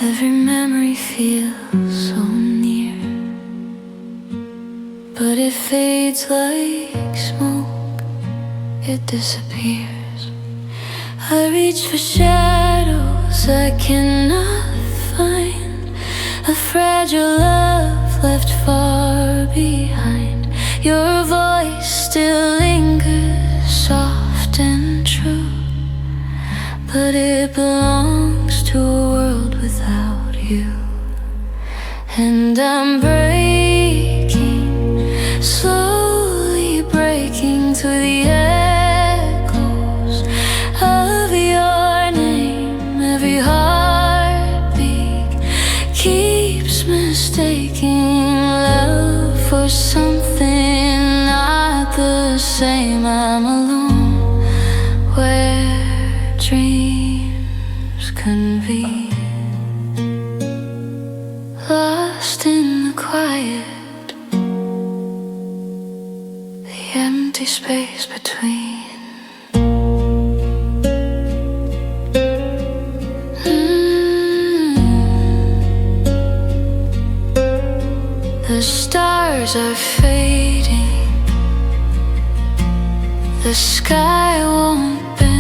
Every memory feels so near, but it fades like smoke. It disappears. I reach for shadows I cannot find, a fragile love left far behind. Your voice still lingers, soft and true, but it belongs to a world without you. And I'm breaking, slowly breaking through the air of your name. Every heartbeat keeps mistaking love for something not the same. I'm alone where dreams convene, lost in the quiet, the empty space between. The stars are fading, the sky won't bend.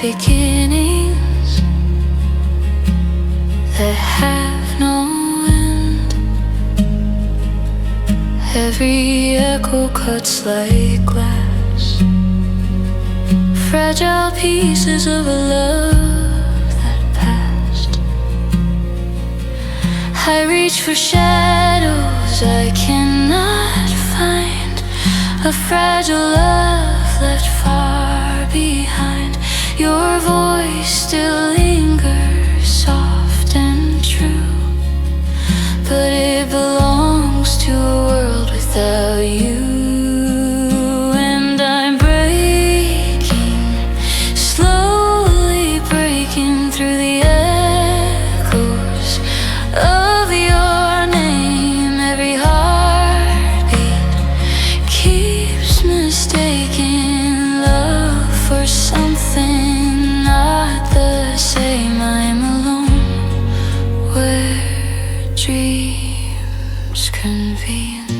beginnings that have no end. Every echo cuts like glass, fragile pieces of a love that passed. I reach for shadows I cannot find, a fragile love left far behind. Your voice still lingers, soft and true, but it belongs to a world without you. And I'm breaking, slowly breaking through the echoes of your name. Every heartbeat keeps mistaking love for something not the same. I'm alone where dreams convene,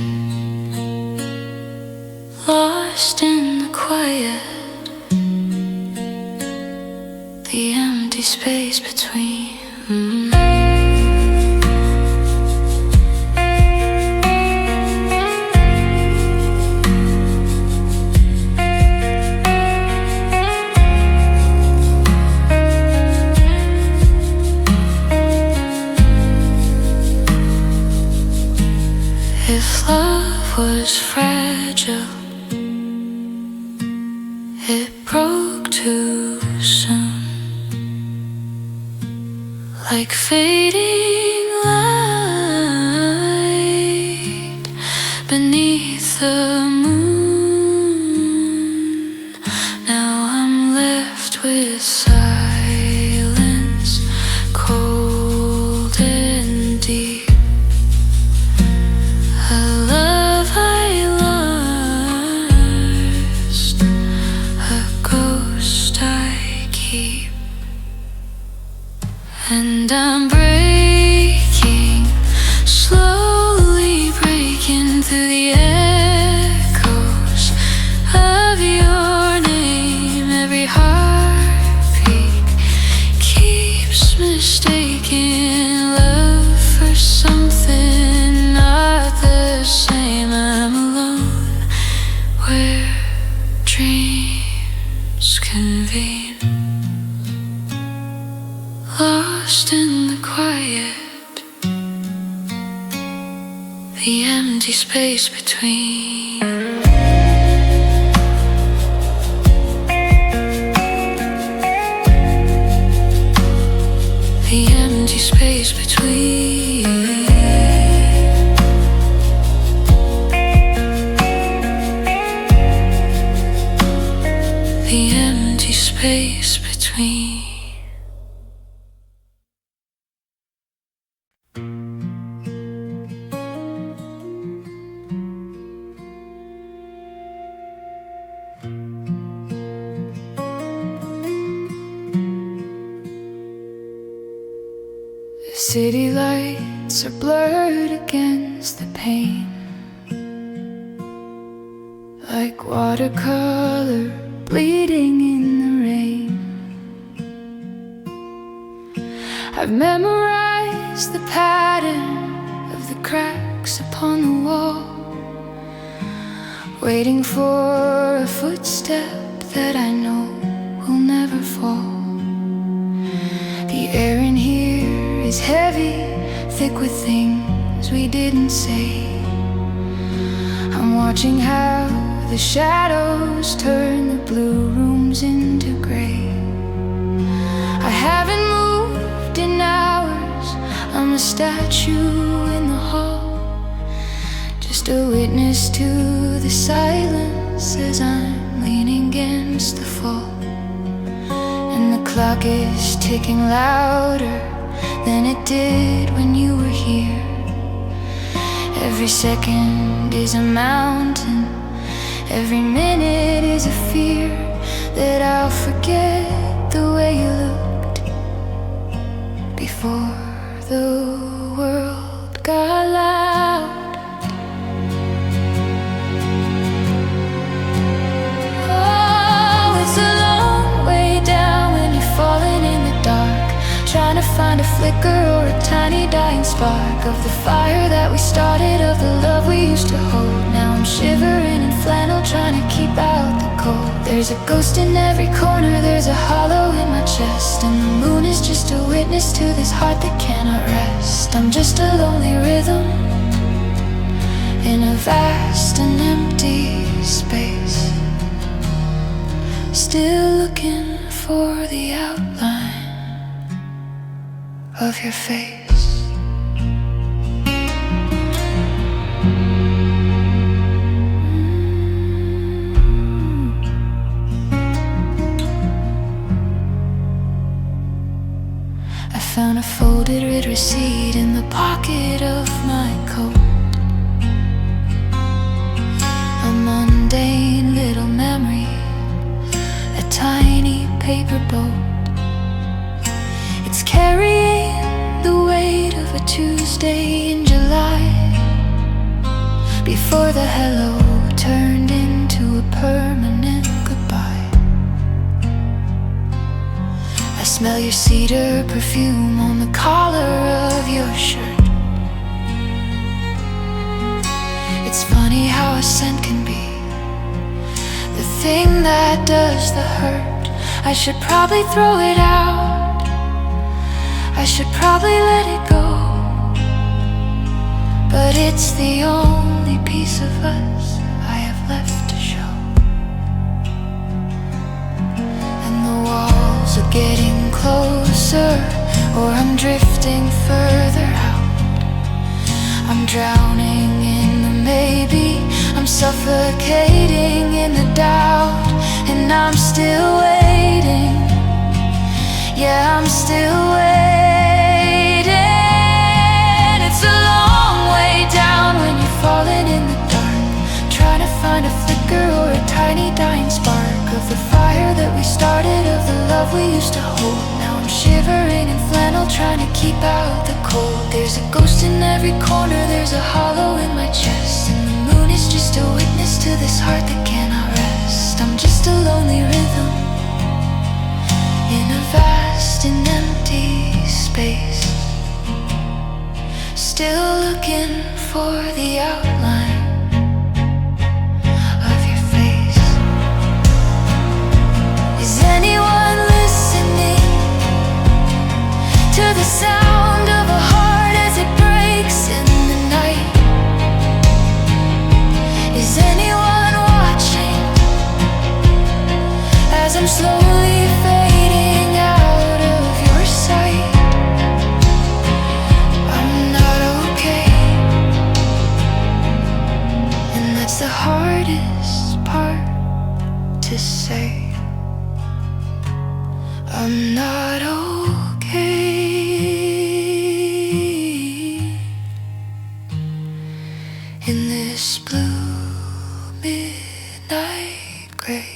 lost in the quiet, the empty space between. If love was fragile, it broke too soon, like fading light beneath the moon. Now I'm left with silence, cold and deep. A love I lost, a ghost I keep. And I'm breaking, slowly breaking through the echoes of your name. Every heartbeat keeps mistaking love for something not the same. I'm alone where dreams convene, lost in the quiet, the empty space between. The empty space between. The empty space between. The city lights are blurred against the pane, like watercolor bleeding in the rain. I've memorized the pattern of the cracks upon the wall, waiting for a footstep that I know will never fall. The air in here is heavy, thick with things we didn't say. I'm watching how the shadows turn the blue rooms into gray. I haven't moved in hours, I'm a statue in the hall, just a witness to the silence as I'm leaning against the fall. And the clock is ticking louder than it did when you were here. Every second is a mountain, every minute is a fear that I'll forget the way you looked before the world got loud. Oh, it's a long way down of the fire that we started, of the love we used to hold. Now I'm shivering in flannel, trying to keep out the cold. There's a ghost in every corner, there's a hollow in my chest, and the moon is just a witness to this heart that cannot rest. I'm just a lonely rhythm in a vast and empty space, still looking for the outline of your face. I found a folded red receipt in the pocket of my coat, a mundane little memory, a tiny paper boat. It's carrying the weight of a Tuesday in July, before the hello turned into a permanent goodbye. I smell your cedar perfume on the collar of your shirt. It's funny how a scent can be the thing that does the hurt. I should probably throw it out, I should probably let it go, but it's the only piece of us I have left to show. And the walls are getting closer, or I'm drifting further out. I'm drowning in the maybe, I'm suffocating in the doubt, and I'm still waiting. Yeah, I'm still waiting. It's a long way down when you're falling in the dark, trying to find a flicker or a tiny dying spark of the fire that we started, of the love we used to hold. Now I'm shivering in flannel, trying to keep out the cold. There's a ghost in every corner, there's a hollow in my chest, and the moon is just a witness to this heart that cannot rest. I'm just a lonely rhythm in a vast and empty space, still looking for the outline of your face. Is anyone listening to the sound of a heart as it breaks in the night? Is anyone watching as I'm slowly fading out of your sight? I'm not okay, and that's the hardest part to say. I'm not okay in this blue midnight gray.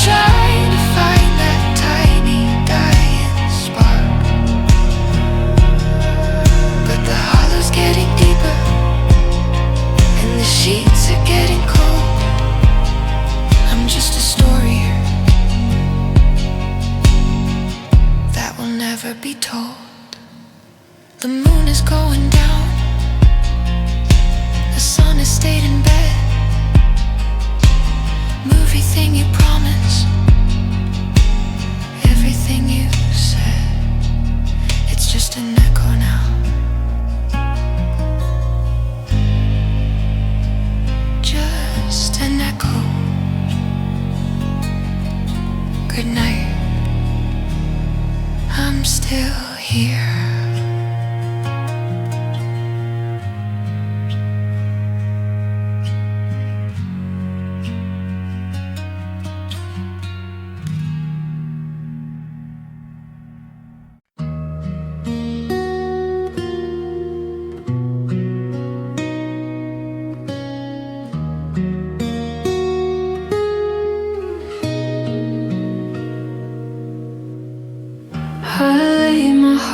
Trying to find that tiny dying spark, but the hollow's getting deeper, and the sheets are getting cold. I'm just a story that will never be told. The moon is going down, the sun has stayed in bed. Movie thing you promised, everything you said, it's just an echo now. Just an echo. Good night, I'm still here.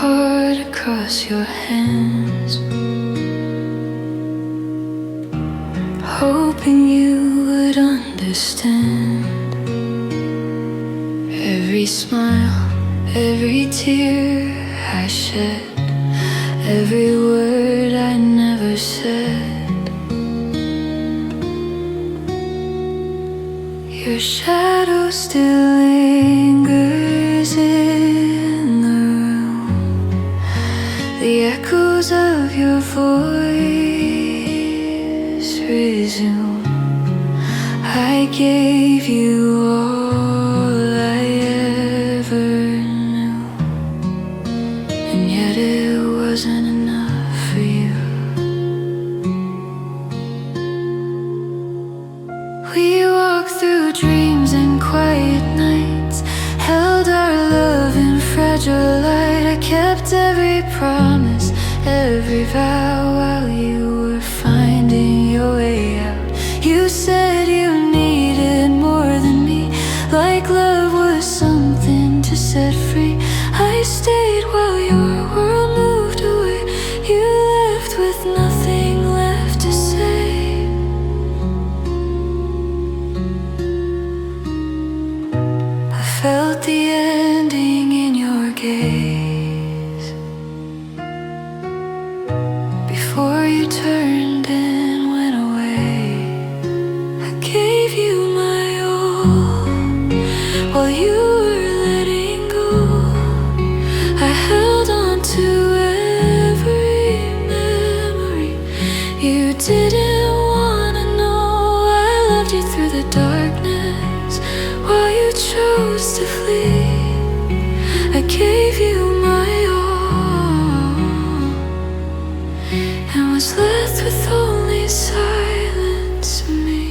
heart across your hands, hoping you would understand. Every smile, every tear I shed, every word I never said. Your shadow still lingers in the room. The echoes of your voice resume. I gave you all I ever knew, and yet it wasn't enough for you. We walked through dreams and quiet nights, held our love in fragile light. I kept every promise, every vow, while you were finding your way out. You said you needed more than me, like love was something to set free. I stayed while your world moved away. You left with nothing left to say. I felt the ending in your gaze before you turned and went away. I gave you my all while you were letting go. I held on to every memory. You didn't wanna know I loved you through the darkness while you chose to flee. I gave you my all and was left with only silence in me.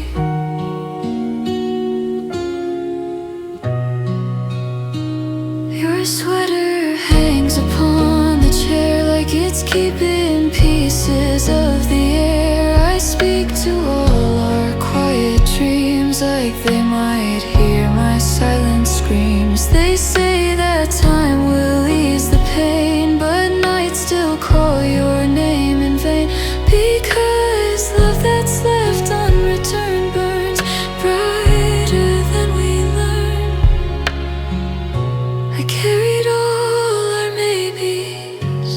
Your sweater hangs upon the chair like it's keeping pieces of the air. I speak to all our quiet dreams like they might hear my silent screams. They say that time will ease the pain, but nights still call your name in vain. Because love that's left unreturned burns brighter than we learn. I carried all our maybes,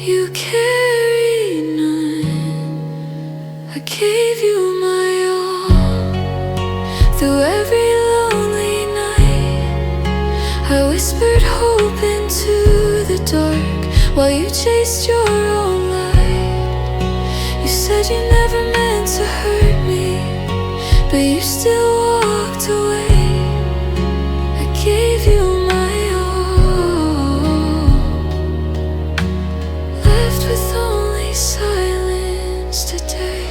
you carried none. I gave you my all through every lonely night. I whispered hope into the dark while you chased your own light. You said you never meant to hurt me, but you still walked away. I gave you my all, left with only silence today.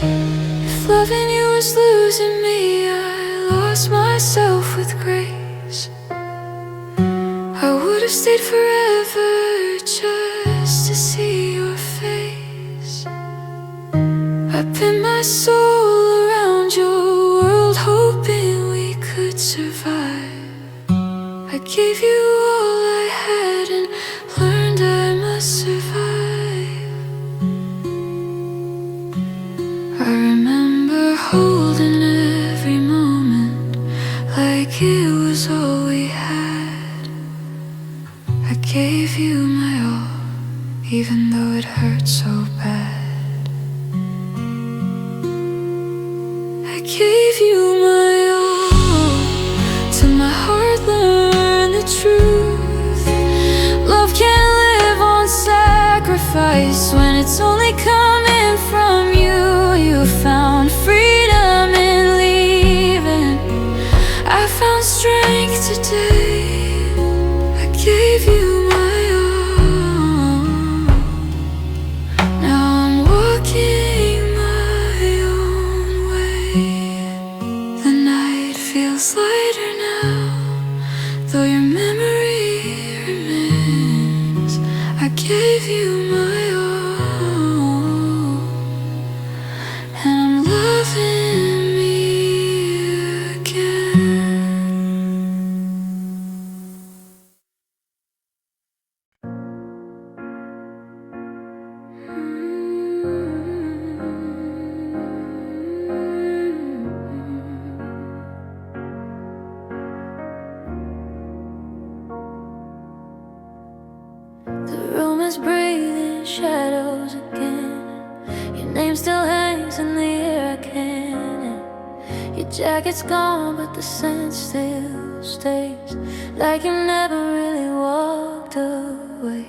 If loving you was losing me, I lost myself with grace. I would have stayed forever just to see your face. I pinned my soul around your world, hoping we could survive. I gave you all I had and learned I must survive. I remember holding every moment like it was all we had. I gave you my all, even though it hurt so bad. I gave you my all till my heart learned the truth. Love can't live on sacrifice when it's only coming from you. You found freedom in leaving. I found strength today. I gave you my all. Now I'm walking my own way. The night feels lighter now, though your memory remains. I gave you my all, and I'm loving me again. shadows again. Your name still hangs in the air, I can't. Your jacket's gone, but the scent still stays, like you never really walked away.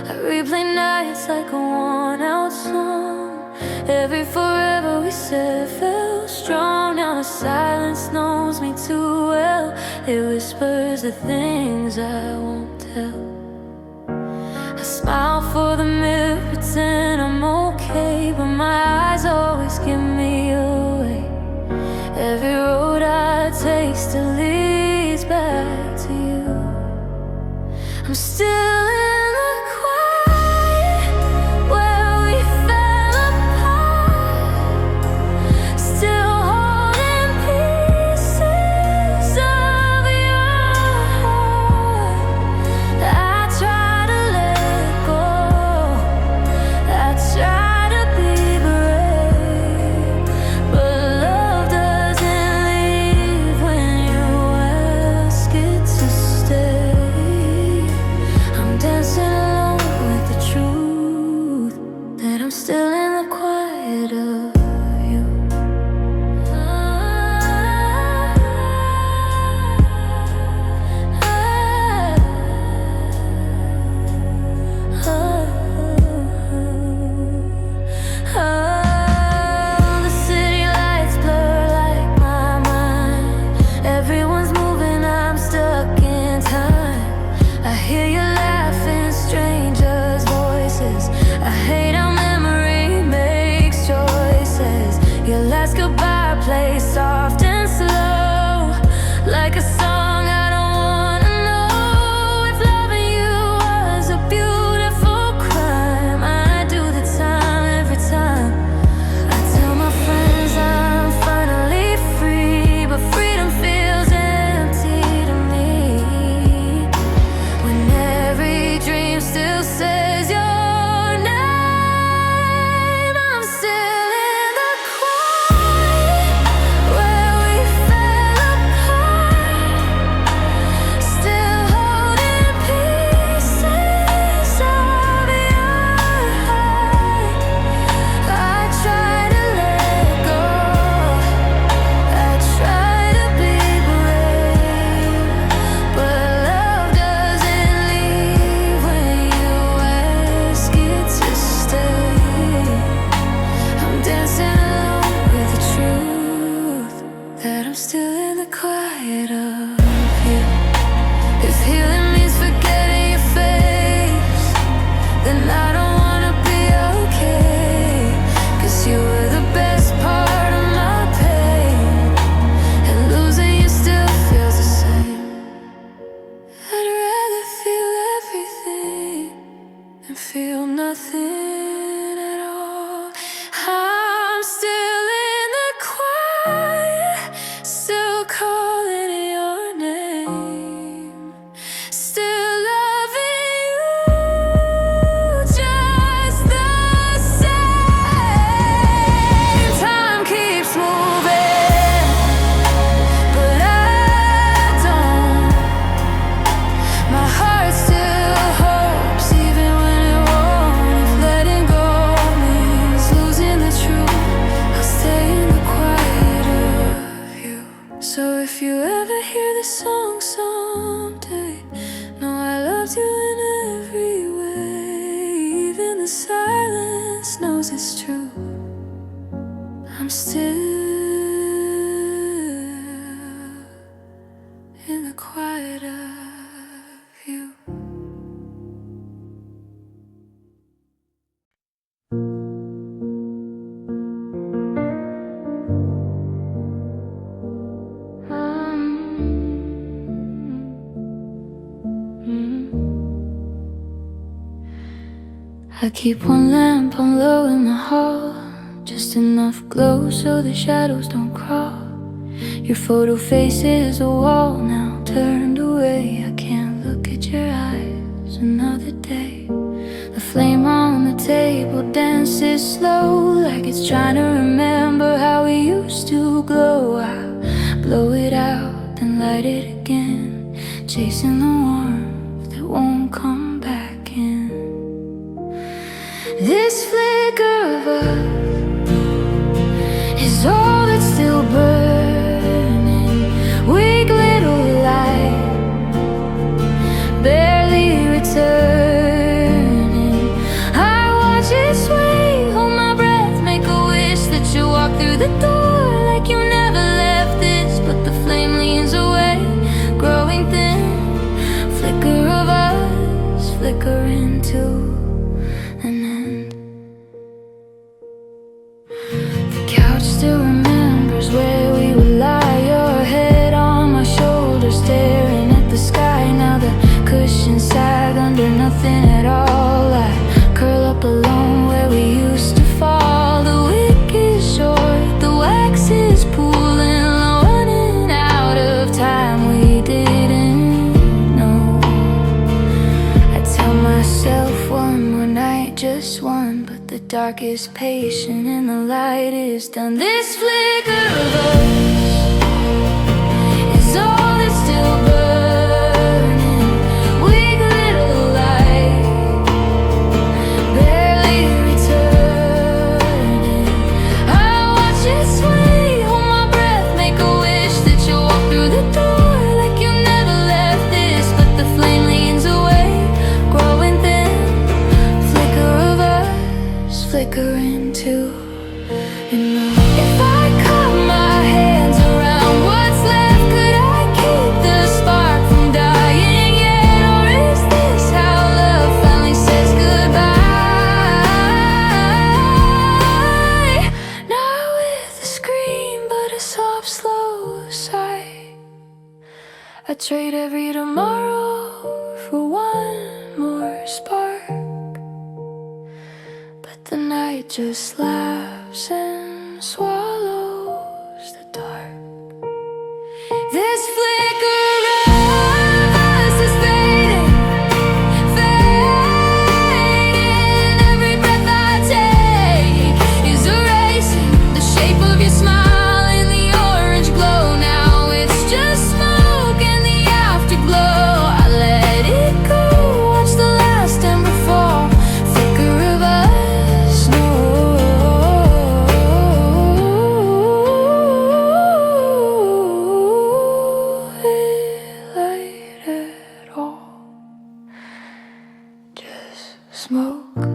I replay nights like a worn-out song. Every forever we said felt strong. Now the silence knows me too well. It whispers the things I won't tell. I smile for the mirror, pretend I'm okay, but my eyes always give me away. Every road I take still leads back to you. I'm still in the quiet where we fell apart, still holding pieces of your heart. I try to let go, I try to be brave, but love doesn't leave when you ask it to stay. I'm dancing alone with the truth that I'm still in the quiet of you. The city lights blur like my mind. Everyone's moving, I'm stuck in time. I hear you laughing, strangers' voices. I hate how memory makes choices. Your last goodbye plays soft and slow, like a song I don't wanna know. If loving you was a beautiful crime, I'd do the time every time. I tell my friends I'm finally free, but freedom feels empty to me when every dream still says your name. I'm still in the quiet where we fell apart, still holding pieces of your heart. I try to let go, I try to be brave, but love doesn't leave when you ask it to stay. I'm dancing alone with the truth that I'm still in the quiet of you. If healing means forgetting your face, then I don't wanna be okay, 'cause you were the best part of my pain, and losing you still feels the same. I'd rather feel everything than feel nothing at all. I'm still in the quiet, still calling your name, still loving you just the same. Time keeps moving, but I don't. My heart still hopes even when it won't. If letting go means losing the truth, I'll stay in the quiet of you. So if you ever hear this song someday, know I loved you in every way. Even the silence knows it's true. I'm still in the quiet of you. I keep one lamp on low in the hall, just enough glow so the shadows don't crawl. Your photo faces a wall now turned away. I can't look at your eyes another day. The flame on the table dances slow, like it's trying to remember how we used to glow. I blow it out, then light it again, chasing the warmth that won't come back in. This flicker of us is all that's still burning. Weak little light, barely returning. I watch it sway, hold my breath, make a wish that you walk through the door like you never left this. But the flame leans away, growing thin. Flicker of us, flickering to an end. The couch still remembers where we would lie, your head on my shoulder, staring at the sky. Now the cushions sag under nothing at all. I curl up alone where we used to fall. The wick is short, the wax is pooling, running out of time we didn't know. I tell myself one more night, just one, but the dark is patient and the light is done. This flicker of us is all that's still burning. Weak little light, barely returning. I watch it sway, hold my breath, make a wish that you walk through the door like you never left this. But the flame leans away, growing thin. Flicker of us, flickering too. If I cut my hands around what's left, could I keep the spark from dying yet? Or is this how love finally says goodbye? Not with a scream, but a soft, slow sigh. I trade every tomorrow for one more spark, but the night just laughs and swallows the dark. This flicker of us is fading, fading. Every breath I take is erasing the shape of your smile in the orange glow. Now it's just smoke and the afterglow. I let it go, watch the last ember fall. Flicker of us, no. Light at all, just smoke.